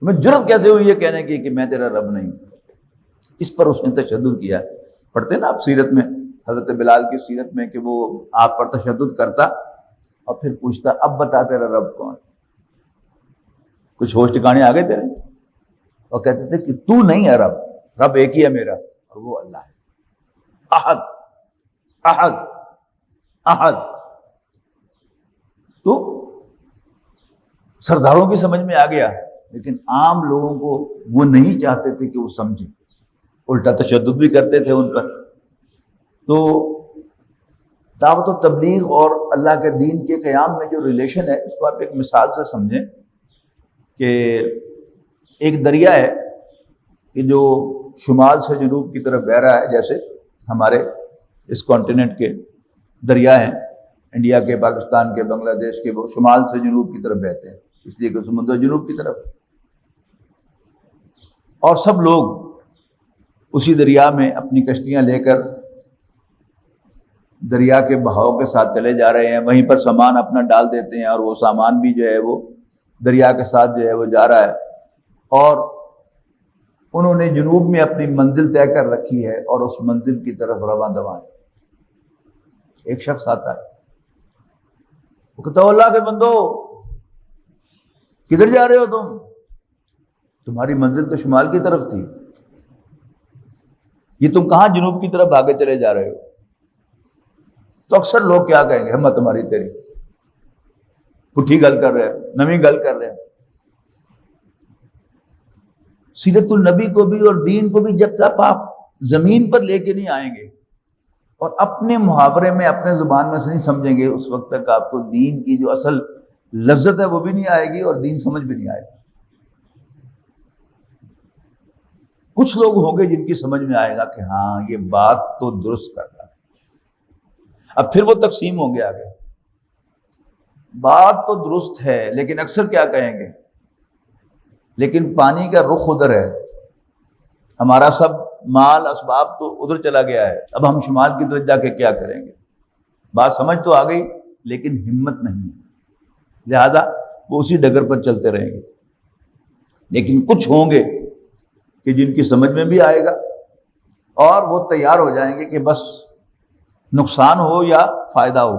B: تمہیں جرأت کیسے ہوئی یہ کہنے کی کہ میں تیرا رب نہیں ہوں؟ اس پر اس نے تشدد کیا۔ پڑھتے نا آپ سیرت میں، حضرت بلال کی سیرت میں، کہ وہ آپ پر تشدد کرتا اور پھر پوچھتا اب بتا تیرا رب کون؟ کچھ ہوش ٹھکانے آ گئے تیرے؟ اور کہتے تھے کہ تو نہیں ہے رب، رب ایک ہی ہے میرا، اور وہ اللہ ہے، احد احد احد۔ تو سرداروں کی سمجھ میں آ گیا، لیکن عام لوگوں کو وہ نہیں چاہتے تھے کہ وہ سمجھیں، الٹا تشدد بھی کرتے تھے ان پر۔ تو دعوت و تبلیغ اور اللہ کے دین کے قیام میں جو ریلیشن ہے، اس کو آپ ایک مثال سے سمجھیں کہ ایک دریا ہے کہ جو شمال سے جنوب کی طرف بہہ رہا ہے، جیسے ہمارے اس کانٹیننٹ کے دریا ہیں، انڈیا کے، پاکستان کے، بنگلہ دیش کے، وہ شمال سے جنوب کی طرف بہتے ہیں، اس لیے کہ سمندر جنوب کی طرف، اور سب لوگ اسی دریا میں اپنی کشتیاں لے کر دریا کے بہاؤ کے ساتھ چلے جا رہے ہیں، وہیں پر سامان اپنا ڈال دیتے ہیں، اور وہ سامان بھی جو ہے وہ دریا کے ساتھ جو ہے وہ جا رہا ہے، اور انہوں نے جنوب میں اپنی منزل طے کر رکھی ہے، اور اس منزل کی طرف رواں دواں ہے۔ ایک شخص آتا ہے، وہ کہتا ہے اللہ کے بندو کدھر جا رہے ہو تم؟ تمہاری منزل تو شمال کی طرف تھی، یہ تم کہاں جنوب کی طرف آگے چلے جا رہے ہو؟ تو اکثر لوگ کیا کہیں گے، ہمت ہماری تیری، پٹھی گل کر رہے ہیں، نویں گل کر رہے ہیں۔ سیرت النبی کو بھی اور دین کو بھی جب تک آپ زمین پر لے کے نہیں آئیں گے اور اپنے محاورے میں اپنے زبان میں سے نہیں سمجھیں گے، اس وقت تک آپ کو دین کی جو اصل لذت ہے وہ بھی نہیں آئے گی اور دین سمجھ بھی نہیں آئے گا۔ کچھ لوگ ہوں گے جن کی سمجھ میں آئے گا کہ ہاں یہ بات تو درست کر رہا ہے، اب پھر وہ تقسیم ہوں گے آگے، بات تو درست ہے لیکن اکثر کیا کہیں گے، لیکن پانی کا رخ ادھر ہے، ہمارا سب مال اسباب تو ادھر چلا گیا ہے، اب ہم شمال کی طرف جا کے کیا کریں گے؟ بات سمجھ تو آ گئی لیکن ہمت نہیں، لہذا وہ اسی ڈگر پر چلتے رہیں گے۔ لیکن کچھ ہوں گے کہ جن کی سمجھ میں بھی آئے گا اور وہ تیار ہو جائیں گے کہ بس نقصان ہو یا فائدہ ہو،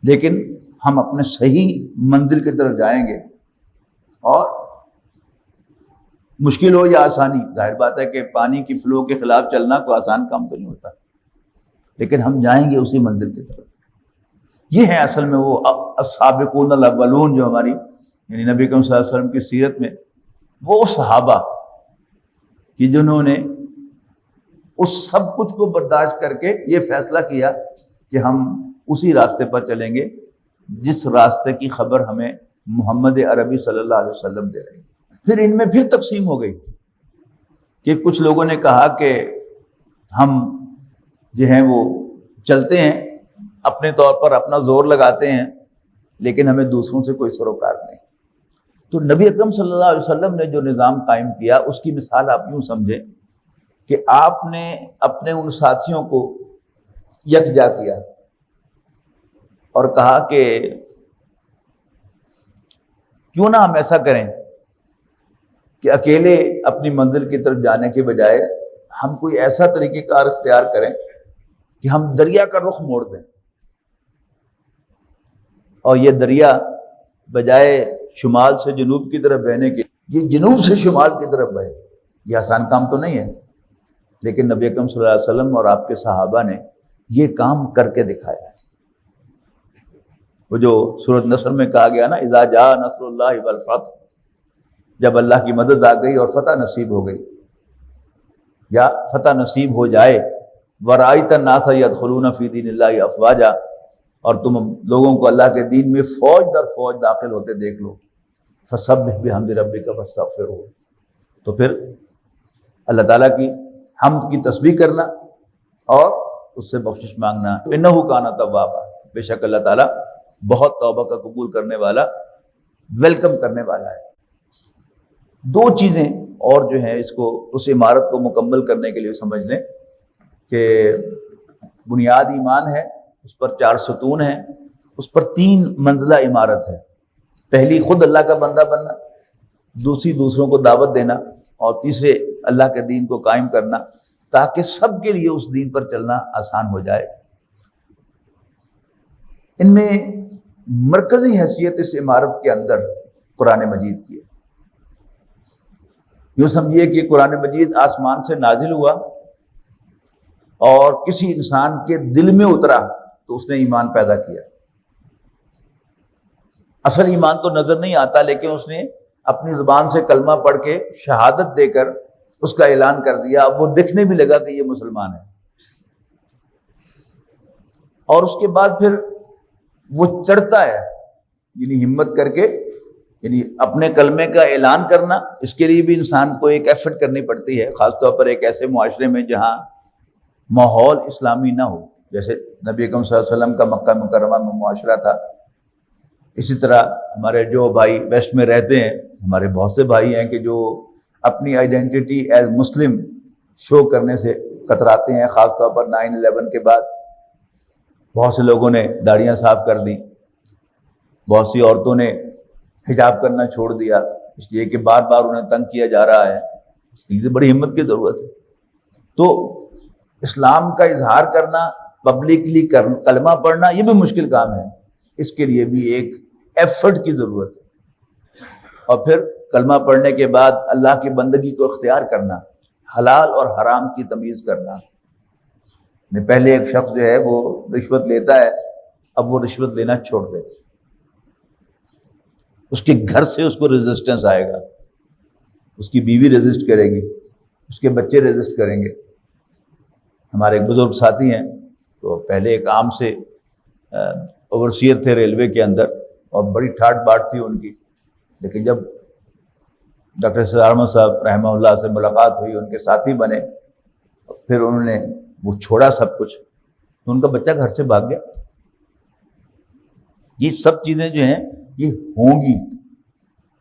B: لیکن ہم اپنے صحیح منزل کی طرف جائیں گے، اور مشکل ہو یا آسانی، ظاہر بات ہے کہ پانی کی فلو کے خلاف چلنا کوئی آسان کام تو نہیں ہوتا، لیکن ہم جائیں گے اسی منزل کی طرف۔ یہ ہے اصل میں وہ السابقون الاولون جو ہماری یعنی نبی کریم صلی اللہ علیہ وسلم کی سیرت میں وہ صحابہ کہ جنہوں نے اس سب کچھ کو برداشت کر کے یہ فیصلہ کیا کہ ہم اسی راستے پر چلیں گے جس راستے کی خبر ہمیں محمد عربی صلی اللہ علیہ وسلم دے رہے ہیں۔ پھر ان میں پھر تقسیم ہو گئی کہ کچھ لوگوں نے کہا کہ ہم جو ہیں وہ چلتے ہیں اپنے طور پر، اپنا زور لگاتے ہیں، لیکن ہمیں دوسروں سے کوئی سروکار نہیں۔ تو نبی اکرم صلی اللہ علیہ وسلم نے جو نظام قائم کیا اس کی مثال آپ یوں سمجھیں کہ آپ نے اپنے ان ساتھیوں کو یکجا کیا اور کہا کہ کیوں نہ ہم ایسا کریں کہ اکیلے اپنی منزل کی طرف جانے کے بجائے ہم کوئی ایسا طریقہ کار اختیار کریں کہ ہم دریا کا رخ موڑ دیں، اور یہ دریا بجائے شمال سے جنوب کی طرف بہنے کے یہ جنوب سے شمال کی طرف بہے۔ یہ آسان کام تو نہیں ہے، لیکن نبی اکرم صلی اللہ علیہ وسلم اور آپ کے صحابہ نے یہ کام کر کے دکھایا ہے۔ وہ جو سورۃ نصر میں کہا گیا نا، اذا جاء نصر اللہ والفتح، جب اللہ کی مدد آ گئی اور فتح نصیب ہو گئی یا فتح نصیب ہو جائے، ورأیت الناس يدخلون فی دین اللہ افواجا، اور تم لوگوں کو اللہ کے دین میں فوج در فوج داخل ہوتے دیکھ لو، فسبح بحمد ربک واستغفرہ، تو پھر اللہ تعالیٰ کی حمد کی تسبیح کرنا اور اس سے بخشش مانگنا، انہ کان توابا، بے شک اللہ تعالیٰ بہت توبہ کا قبول کرنے والا، ویلکم کرنے والا ہے۔ دو چیزیں اور جو ہیں اس کو اس عمارت کو مکمل کرنے کے لیے سمجھ لیں کہ بنیاد ایمان ہے، اس پر 4 ستون ہیں، اس پر 3 منزلہ عمارت ہے۔ پہلی خود اللہ کا بندہ بننا، دوسری دوسروں کو دعوت دینا، اور تیسرے اللہ کے دین کو قائم کرنا تاکہ سب کے لیے اس دین پر چلنا آسان ہو جائے۔ ان میں مرکزی حیثیت اس عمارت کے اندر قرآن مجید کی ہے۔ یوں سمجھیے کہ قرآن مجید آسمان سے نازل ہوا اور کسی انسان کے دل میں اترا تو اس نے ایمان پیدا کیا۔ اصل ایمان تو نظر نہیں آتا، لیکن اس نے اپنی زبان سے کلمہ پڑھ کے شہادت دے کر اس کا اعلان کر دیا، اب وہ دکھنے بھی لگا کہ یہ مسلمان ہے، اور اس کے بعد پھر وہ چڑھتا ہے، یعنی ہمت کر کے، یعنی اپنے کلمے کا اعلان کرنا، اس کے لیے بھی انسان کو ایک ایفرٹ کرنی پڑتی ہے، خاص طور پر ایک ایسے معاشرے میں جہاں ماحول اسلامی نہ ہو، جیسے نبی اکرم صلی اللہ علیہ وسلم کا مکہ مکرمہ میں معاشرہ تھا، اسی طرح ہمارے جو بھائی ویسٹ میں رہتے ہیں، ہمارے بہت سے بھائی ہیں کہ جو اپنی آئیڈینٹی ایز مسلم شو کرنے سے کتراتے ہیں، خاص طور پر 9/11 کے بعد بہت سے لوگوں نے داڑیاں صاف کر دیں، بہت سی عورتوں نے حجاب کرنا چھوڑ دیا، اس لیے کہ بار بار انہیں تنگ کیا جا رہا ہے، اس کے لیے بڑی ہمت کی ضرورت ہے۔ تو اسلام کا اظہار کرنا، پبلکلی کلمہ پڑھنا، یہ بھی مشکل کام ہے، اس کے لیے بھی ایک ایفرٹ کی ضرورت ہے۔ اور پھر کلمہ پڑھنے کے بعد اللہ کی بندگی کو اختیار کرنا، حلال اور حرام کی تمیز کرنا۔ پہلے ایک شخص جو ہے وہ رشوت لیتا ہے، اب وہ رشوت لینا چھوڑ دے، اس کے گھر سے اس کو ریزسٹنس آئے گا، اس کی بیوی ریزسٹ کرے گی، اس کے بچے ریزسٹ کریں گے۔ ہمارے ایک بزرگ ساتھی ہیں، تو پہلے ایک عام سے اوورسیئر تھے ریلوے کے اندر، اور بڑی ٹھاٹ باٹ تھی ان کی، لیکن جب ڈاکٹر سید احمد صاحب رحمہ اللہ سے ملاقات ہوئی، ان کے ساتھی بنے، پھر انہوں نے وہ چھوڑا سب کچھ، تو ان کا بچہ گھر سے بھاگ گیا۔ یہ سب چیزیں جو ہیں یہ ہوں گی،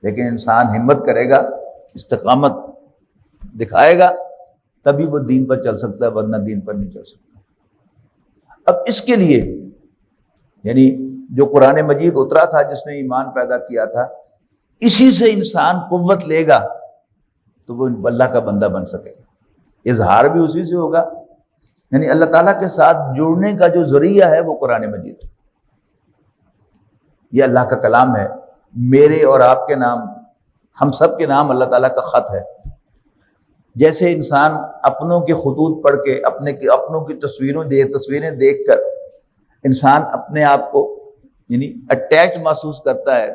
B: لیکن انسان ہمت کرے گا، استقامت دکھائے گا، تبھی وہ دین پر چل سکتا ہے، ورنہ دین پر نہیں چل سکتا۔ اب اس کے لیے یعنی جو قرآن مجید اترا تھا، جس نے ایمان پیدا کیا تھا، اسی سے انسان قوت لے گا تو وہ اللہ کا بندہ بن سکے گا، اظہار بھی اسی سے ہوگا۔ یعنی اللہ تعالیٰ کے ساتھ جڑنے کا جو ذریعہ ہے وہ قرآن مجید ہے، یہ اللہ کا کلام ہے، میرے اور آپ کے نام، ہم سب کے نام اللہ تعالیٰ کا خط ہے۔ جیسے انسان اپنوں کے خطوط پڑھ کے اپنوں کی تصویریں دیکھ کر انسان اپنے آپ کو یعنی اٹیچ محسوس کرتا ہے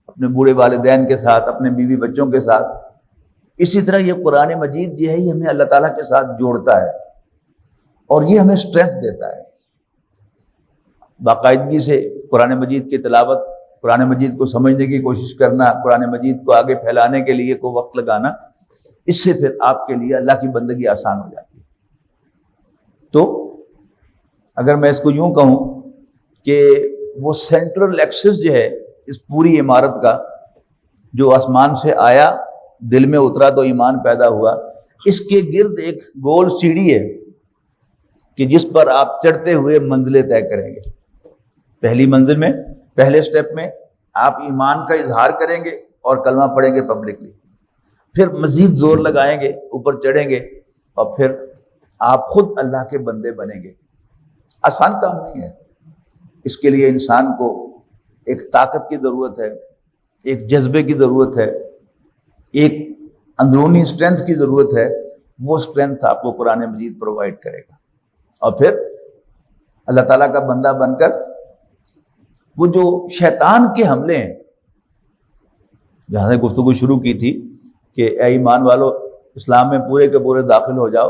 B: اپنے بوڑھے والدین کے ساتھ، اپنے بیوی بچوں کے ساتھ، اسی طرح یہ قرآن مجید جو ہے یہ ہمیں اللہ تعالیٰ کے ساتھ جوڑتا ہے، اور یہ ہمیں اسٹرینتھ دیتا ہے۔ باقاعدگی سے قرآن مجید کی تلاوت، قرآن مجید کو سمجھنے کی کوشش کرنا، قرآن مجید کو آگے پھیلانے کے لیے کوئی وقت لگانا، اس سے پھر آپ کے لیے اللہ کی بندگی آسان ہو جاتی ہے۔ تو اگر میں اس کو یوں کہوں کہ وہ سینٹرل ایکسس جو ہے اس پوری عمارت کا، جو آسمان سے آیا، دل میں اترا تو ایمان پیدا ہوا، اس کے گرد ایک گول سیڑھی ہے کہ جس پر آپ چڑھتے ہوئے منزلیں طے کریں گے۔ پہلی منزل میں، پہلے سٹیپ میں آپ ایمان کا اظہار کریں گے اور کلمہ پڑھیں گے پبلکلی، پھر مزید زور لگائیں گے، اوپر چڑھیں گے، اور پھر آپ خود اللہ کے بندے بنیں گے۔ آسان کام نہیں ہے، اس کے لیے انسان کو ایک طاقت کی ضرورت ہے، ایک جذبے کی ضرورت ہے، ایک اندرونی اسٹرینتھ کی ضرورت ہے۔ وہ اسٹرینتھ آپ کو قرآن مجید پرووائڈ کرے گا، اور پھر اللہ تعالیٰ کا بندہ بن کر وہ جو شیطان کے حملے ہیں، جہاں سے گفتگو شروع کی تھی کہ اے ایمان والو اسلام میں پورے کے پورے داخل ہو جاؤ،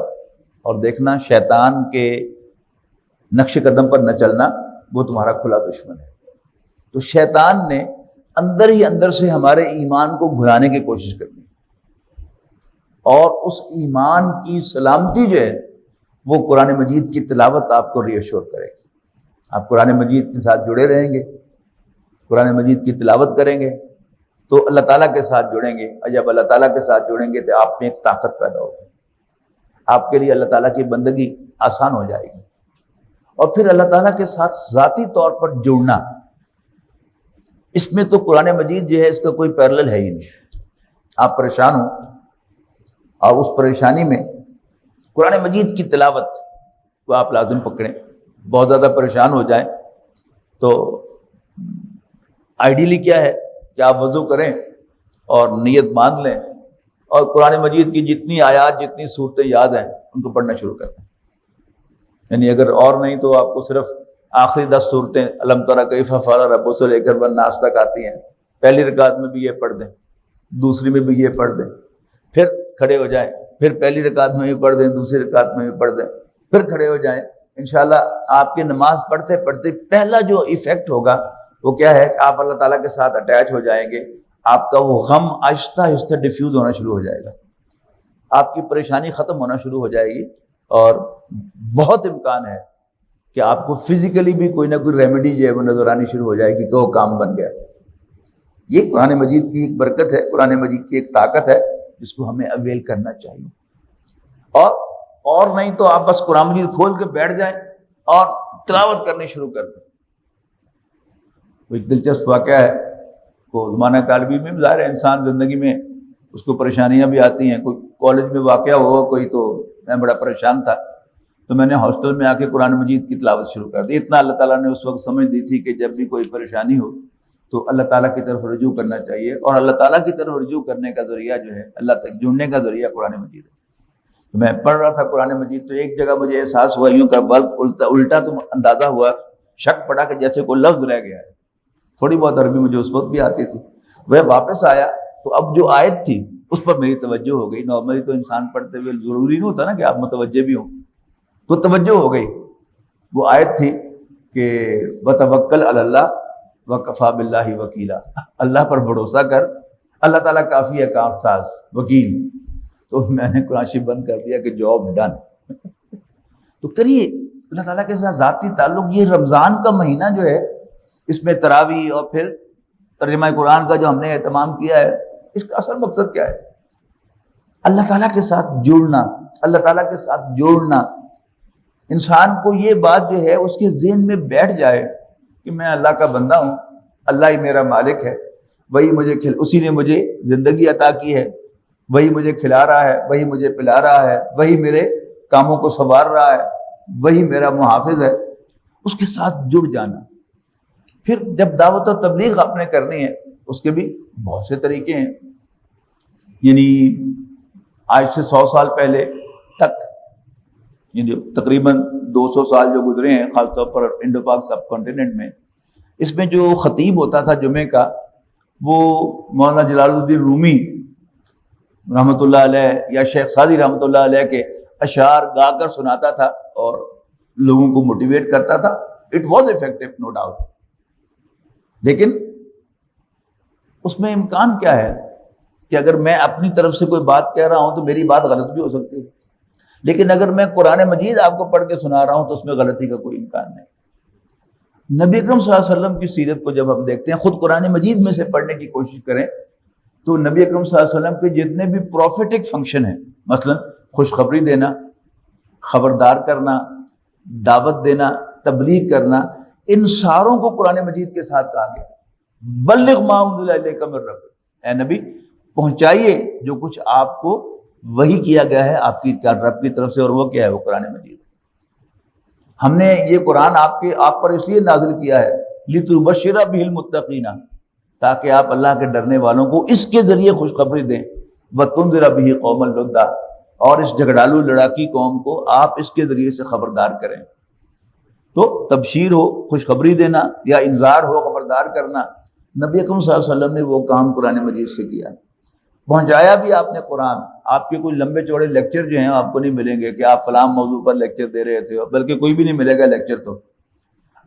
B: اور دیکھنا شیطان کے نقش قدم پر نہ چلنا، وہ تمہارا کھلا دشمن ہے۔ تو شیطان نے اندر ہی اندر سے ہمارے ایمان کو گھلانے کی کوشش کرنی، اور اس ایمان کی سلامتی جو ہے وہ قرآن مجید کی تلاوت آپ کو ری ایشور کرے گی۔ آپ قرآن مجید کے ساتھ جڑے رہیں گے، قرآن مجید کی تلاوت کریں گے تو اللہ تعالیٰ کے ساتھ جڑیں گے، اور جب اللہ تعالیٰ کے ساتھ جڑیں گے تو آپ میں ایک طاقت پیدا ہوگی، آپ کے لیے اللہ تعالیٰ کی بندگی آسان ہو جائے گی۔ اور پھر اللہ تعالیٰ کے ساتھ ذاتی طور پر جڑنا، اس میں تو قرآن مجید جو ہے اس کا کوئی پیرلل ہے ہی نہیں۔ آپ پریشان ہوں اور اس پریشانی میں قرآن مجید کی تلاوت کو آپ لازم پکڑیں۔ بہت زیادہ پریشان ہو جائیں تو آئیڈیلی کیا ہے کہ آپ وضو کریں اور نیت باندھ لیں، اور قرآن مجید کی جتنی آیات، جتنی صورتیں یاد ہیں ان کو پڑھنا شروع کر دیں۔ یعنی اگر اور نہیں تو آپ کو صرف آخری 10 صورتیں الم تری کیف فعل ربک سے لے کر والناس تک آتی ہیں، پہلی رکعت میں بھی یہ پڑھ دیں، دوسری میں بھی یہ پڑھ دیں، پھر کھڑے ہو جائیں، پھر پہلی رکعت میں بھی پڑھ دیں، دوسری رکعت میں بھی پڑھ دیں، پھر کھڑے ہو جائیں۔ انشاءاللہ آپ کی نماز پڑھتے پڑھتے پہلا جو ایفیکٹ ہوگا وہ کیا ہے کہ آپ اللہ تعالیٰ کے ساتھ اٹیچ ہو جائیں گے، آپ کا وہ غم آہستہ آہستہ ڈیفیوز ہونا شروع ہو جائے گا، آپ کی پریشانی ختم ہونا شروع ہو جائے گی، اور بہت امکان ہے کہ آپ کو فزیکلی بھی کوئی نہ کوئی ریمیڈی جو ہے وہ نظر آنی شروع ہو جائے گی کہ وہ کام بن گیا۔ یہ قرآن مجید کی ایک برکت ہے، قرآن مجید کی ایک طاقت ہے جس کو ہمیں اویل کرنا چاہیے۔ اور نہیں تو آپ بس قرآن مجید کھول کے بیٹھ جائیں اور تلاوت کرنی شروع کر دیں۔ ایک دلچسپ واقعہ ہے، کو زمانہ طالب علم میں ظاہر ہے انسان زندگی میں اس کو پریشانیاں بھی آتی ہیں، کوئی کالج میں واقعہ ہوا کوئی، تو میں بڑا پریشان تھا تو میں نے ہاسٹل میں آ کے قرآن مجید کی تلاوت شروع کر دی۔ اتنا اللہ تعالیٰ نے اس وقت سمجھ دی تھی کہ جب بھی کوئی پریشانی ہو تو اللہ تعالیٰ کی طرف رجوع کرنا چاہیے، اور اللہ تعالیٰ کی طرف رجوع کرنے کا ذریعہ جو ہے، اللہ تک جڑنے کا ذریعہ قرآن مجید ہے۔ تو میں پڑھ رہا تھا قرآن مجید، تو ایک جگہ مجھے احساس ہوا یوں کا وقت الٹا تو اندازہ ہوا، شک پڑا کہ جیسے کوئی لفظ رہ گیا ہے۔ تھوڑی بہت عربی مجھے اس وقت بھی آتی تھی۔ وہ واپس آیا تو اب جو آیت تھی اس پر میری توجہ ہو گئی۔ نارملی تو انسان پڑھتے ہوئے ضروری نہیں ہوتا نا کہ آپ متوجہ بھی ہوں، تو توجہ ہو گئی۔ وہ آیت تھی کہ وتوکل علی اللہ وکفیٰ باللہ وکیلا، اللہ پر بھروسہ کر، اللہ تعالیٰ کافی ہے کام ساز وکیل۔ تو میں نے قرآن شریف بند کر دیا کہ جاب ڈن۔ تو کریے اللہ تعالیٰ کے ساتھ ذاتی تعلق۔ یہ رمضان کا مہینہ جو ہے اس میں تراویح اور پھر ترجمہ قرآن کا جو ہم نے اہتمام کیا ہے، اس کا اصل مقصد کیا ہے؟ اللہ تعالیٰ کے ساتھ جڑنا، اللہ تعالیٰ کے ساتھ جوڑنا۔ انسان کو یہ بات جو ہے اس کے ذہن میں بیٹھ جائے کہ میں اللہ کا بندہ ہوں، اللہ ہی میرا مالک ہے، وہی مجھے اسی نے مجھے زندگی عطا کی ہے، وہی مجھے کھلا رہا ہے، وہی مجھے پلا رہا ہے، وہی میرے کاموں کو سنوار رہا ہے، وہی میرا محافظ ہے۔ اس کے ساتھ جڑ جانا۔ پھر جب دعوت و تبلیغ آپ نے کرنی ہے، اس کے بھی بہت سے طریقے ہیں۔ یعنی آج سے 100 سال پہلے تک، یعنی تقریباً 200 سال جو گزرے ہیں، خاص طور پر انڈو پاک سب کانٹیننٹ میں، اس میں جو خطیب ہوتا تھا جمعے کا، وہ مولانا جلال الدین رومی رحمۃ اللہ علیہ یا شیخ سعدی رحمۃ اللہ علیہ کے اشعار گا کر سناتا تھا اور لوگوں کو موٹیویٹ کرتا تھا۔ It was effective, no doubt. لیکن اس میں امکان کیا ہے کہ اگر میں اپنی طرف سے کوئی بات کہہ رہا ہوں تو میری بات غلط بھی ہو سکتی ہے، لیکن اگر میں قرآن مجید آپ کو پڑھ کے سنا رہا ہوں تو اس میں غلطی کا کوئی امکان نہیں۔ نبی اکرم صلی اللہ علیہ وسلم کی سیرت کو جب ہم دیکھتے ہیں، خود قرآن مجید میں سے پڑھنے کی کوشش کریں تو نبی اکرم صلی اللہ علیہ وسلم کے جتنے بھی پروفیٹک فنکشن ہیں، مثلا خوشخبری دینا، خبردار کرنا، دعوت دینا، تبلیغ کرنا، ان ساروں کو قرآن مجید کے ساتھ کہا گیا۔ بلغ ما انزل الیک من ربک، اے نبی پہنچائیے جو کچھ آپ کو وحی کیا گیا ہے آپ کی رب کی طرف سے، اور وہ کیا ہے؟ وہ قرآن مجید۔ ہم نے یہ قرآن آپ پر اس لیے نازل کیا ہے لتبشر بہ المتقین، تاکہ آپ اللہ کے ڈرنے والوں کو اس کے ذریعے خوشخبری دیں، وتنذر بہ قوما لدا، اور اس جھگڑالو لڑاکی قوم کو آپ اس کے ذریعے سے خبردار کریں۔ تو تبشیر ہو، خوشخبری دینا، یا انذار ہو، خبردار کرنا، نبی اکرم صلی اللہ علیہ وسلم نے وہ کام قرآن مجید سے کیا۔ پہنچایا بھی آپ نے قرآن۔ آپ کے کوئی لمبے چوڑے لیکچر جو ہیں آپ کو نہیں ملیں گے کہ آپ فلاں موضوع پر لیکچر دے رہے تھے، بلکہ کوئی بھی نہیں ملے گا لیکچر۔ تو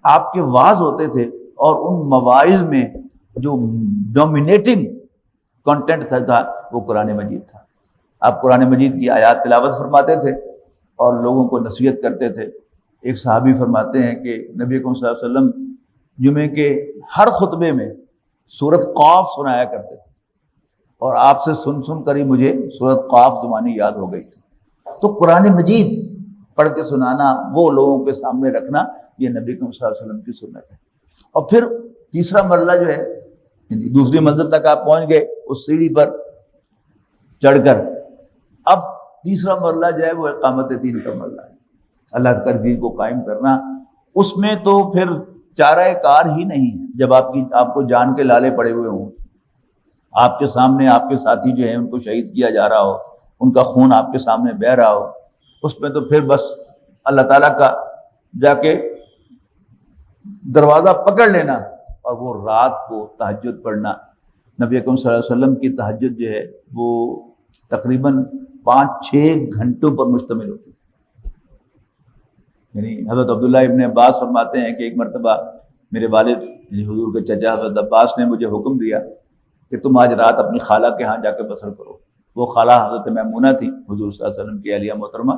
B: آپ کے واعظ ہوتے تھے، اور ان مواعظ میں جو ڈومینیٹنگ کنٹینٹ تھا وہ قرآن مجید تھا۔ آپ قرآن مجید کی آیات تلاوت فرماتے تھے اور لوگوں کو نصیحت کرتے تھے۔ ایک صحابی فرماتے ہیں کہ نبی اکرم صلی اللہ علیہ وسلم جمعے کے ہر خطبے میں سورۃ قاف سنایا کرتے تھے، اور آپ سے سن کر ہی مجھے سورۃ قاف زبانی یاد ہو گئی تھی۔ تو قرآن مجید پڑھ کے سنانا، وہ لوگوں کے سامنے رکھنا، یہ نبی اکرم صلی اللہ علیہ وسلم کی سنت ہے۔ اور پھر تیسرا مرحلہ جو ہے، دوسری منزل تک آپ پہنچ گئے اس سیڑھی پر چڑھ کر، اب تیسرا مرحلہ جو ہے وہ اقامت دین کا مرحلہ ہے، اللہ کا دین کو قائم کرنا۔ اس میں تو پھر چارہ کار ہی نہیں ہے۔ جب آپ کو جان کے لالے پڑے ہوئے ہوں، آپ کے سامنے آپ کے ساتھی جو ہیں ان کو شہید کیا جا رہا ہو، ان کا خون آپ کے سامنے بہہ رہا ہو، اس میں تو پھر بس اللہ تعالیٰ کا جا کے دروازہ پکڑ لینا، اور وہ رات کو تہجد پڑھنا۔ نبی اکرم صلی اللہ علیہ وسلم کی تہجد جو ہے وہ تقریباً 5-6 گھنٹوں پر مشتمل ہوتی ہے۔ یعنی حضرت عبداللہ ابن عباس فرماتے ہیں کہ ایک مرتبہ میرے والد یعنی حضور کے چچا حضرت عباس نے مجھے حکم دیا کہ تم آج رات اپنی خالہ کے ہاں جا کے بسر کرو۔ وہ خالہ حضرت میمونہ تھی، حضور صلی اللہ علیہ وسلم کی اہلیہ محترمہ،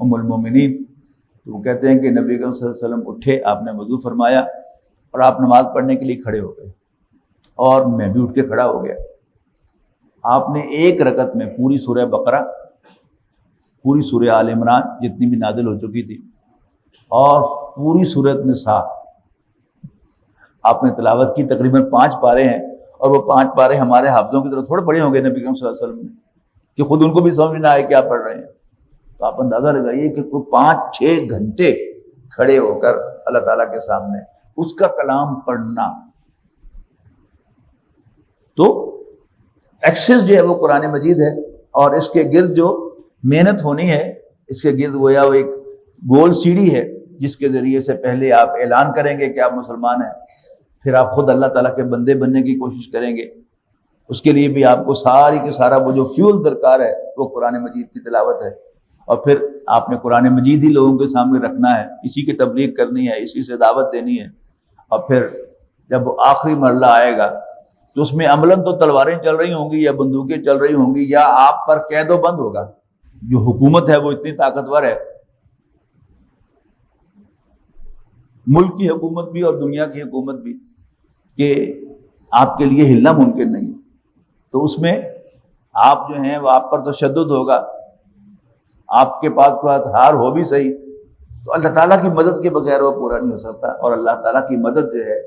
B: ام المومنین، تو وہ کہتے ہیں کہ نبی اکرم صلی اللہ علیہ وسلم اٹھے، آپ نے وضو فرمایا اور آپ نماز پڑھنے کے لیے کھڑے ہو گئے، اور میں بھی اٹھ کے کھڑا ہو گیا۔ آپ نے ایک رکعت میں پوری سورہ بقرہ، پوری سورہ آل عمران جتنی بھی نازل ہو چکی تھی، اور پوری سورۃ نساء آپ نے تلاوت کی۔ تقریباً 5 پارے ہیں، اور وہ 5 پارے ہمارے حافظوں کی طرح تھوڑے پڑھے ہوں گے نبی اکرم صلی اللہ علیہ وسلم نے، کہ خود ان کو بھی سمجھ نہ آئے کیا پڑھ رہے ہیں۔ تو آپ اندازہ لگائیے کہ کوئی 5-6 گھنٹے کھڑے ہو کر اللہ تعالیٰ کے سامنے اس کا کلام پڑھنا۔ تو ایکسس جو ہے وہ قرآن مجید ہے، اور اس کے گرد جو محنت ہونی ہے، اس کے گرد وہ ایک گول سیڑھی ہے جس کے ذریعے سے پہلے آپ اعلان کریں گے کہ آپ مسلمان ہیں، پھر آپ خود اللہ تعالیٰ کے بندے بننے کی کوشش کریں گے۔ اس کے لیے بھی آپ کو ساری کے سارا وہ جو فیول درکار ہے وہ قرآن مجید کی تلاوت ہے، اور پھر آپ نے قرآن مجید ہی لوگوں کے سامنے رکھنا ہے، اسی کی تبلیغ کرنی ہے، اسی سے دعوت دینی ہے۔ اور پھر جب وہ آخری مرحلہ آئے گا تو اس میں عملاً تو تلواریں چل رہی ہوں گی یا بندوقیں چل رہی ہوں گی، یا آپ پر قید و بند ہوگا۔ جو حکومت ہے وہ اتنی طاقتور ہے، ملک کی حکومت بھی اور دنیا کی حکومت بھی، کہ آپ کے لیے ہلنا ممکن نہیں۔ تو اس میں آپ جو ہیں وہ آپ پر تشدد ہوگا، آپ کے پاس کوئی ہتھیار ہو بھی صحیح، تو اللہ تعالیٰ کی مدد کے بغیر وہ پورا نہیں ہو سکتا۔ اور اللہ تعالیٰ کی مدد جو ہے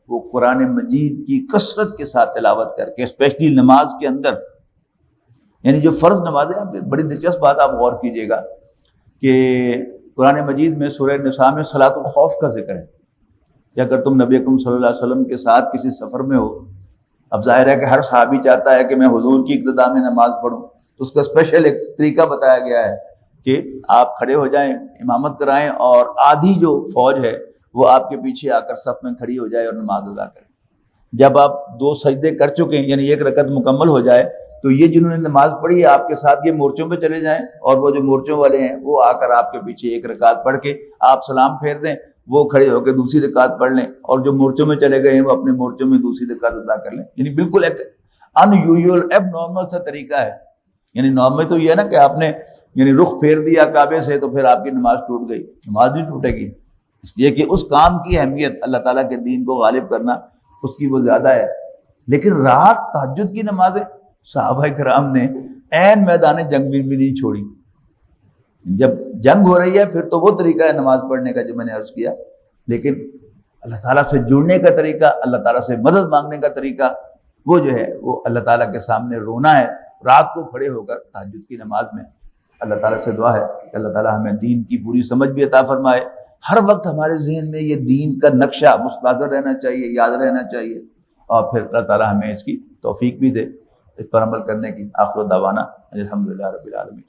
B: وہ قرآن مجید کی کثرت کے ساتھ تلاوت کر کے، اسپیشلی نماز کے اندر، یعنی جو فرض نمازیں، بڑی دلچسپ بات آپ غور کیجئے گا کہ قرآن مجید میں سورہ نساء میں صلاۃ الخوف کا ذکر ہے کہ اگر تم نبی اکرم صلی اللہ علیہ وسلم کے ساتھ کسی سفر میں ہو، اب ظاہر ہے کہ ہر صحابی چاہتا ہے کہ میں حضور کی اقتداء میں نماز پڑھوں، تو اس کا اسپیشل ایک طریقہ بتایا گیا ہے کہ آپ کھڑے ہو جائیں، امامت کرائیں، اور آدھی جو فوج ہے وہ آپ کے پیچھے آ کر صف میں کھڑی ہو جائے اور نماز ادا کرے۔ جب آپ 2 سجدے کر چکے ہیں، یعنی 1 رکعت مکمل ہو جائے، تو یہ جنہوں نے نماز پڑھی ہے آپ کے ساتھ، یہ مورچوں پہ چلے جائیں، اور وہ جو مورچوں والے ہیں وہ آ کر آپ کے پیچھے 1 رکعت پڑھ کے آپ سلام پھیر دیں، وہ کھڑے ہو کے دوسری رکعت پڑھ لیں، اور جو مورچوں میں چلے گئے ہیں وہ اپنے مورچوں میں دوسری رکعت ادا کر لیں۔ یعنی بالکل ایک ان یوزول ایب نارمل سا طریقہ ہے۔ یعنی نارمل تو یہ ہے نا کہ آپ نے یعنی رخ پھیر دیا کعبے سے تو پھر آپ کی نماز ٹوٹ گئی، نماز نہیں ٹوٹے گی، اس لیے کہ اس کام کی اہمیت، اللہ تعالیٰ کے دین کو غالب کرنا، اس کی وہ زیادہ ہے۔ لیکن رات تہجد کی نمازیں صحابہ کرام نے عین میدان جنگ میں بھی نہیں چھوڑی۔ جب جنگ ہو رہی ہے پھر تو وہ طریقہ ہے نماز پڑھنے کا جو میں نے عرض کیا، لیکن اللہ تعالیٰ سے جڑنے کا طریقہ، اللہ تعالیٰ سے مدد مانگنے کا طریقہ، وہ جو ہے وہ اللہ تعالیٰ کے سامنے رونا ہے رات کو کھڑے ہو کر تہجد کی نماز میں۔ اللہ تعالیٰ سے دعا ہے کہ اللہ تعالیٰ ہمیں دین کی پوری سمجھ بھی عطا فرمائے، ہر وقت ہمارے ذہن میں یہ دین کا نقشہ مستحضر رہنا چاہیے، یاد رہنا چاہیے، اور پھر اللہ تعالیٰ ہمیں اس کی توفیق بھی دے اس پر عمل کرنے کی۔ آخر دعوانا الحمدللہ رب العالمین۔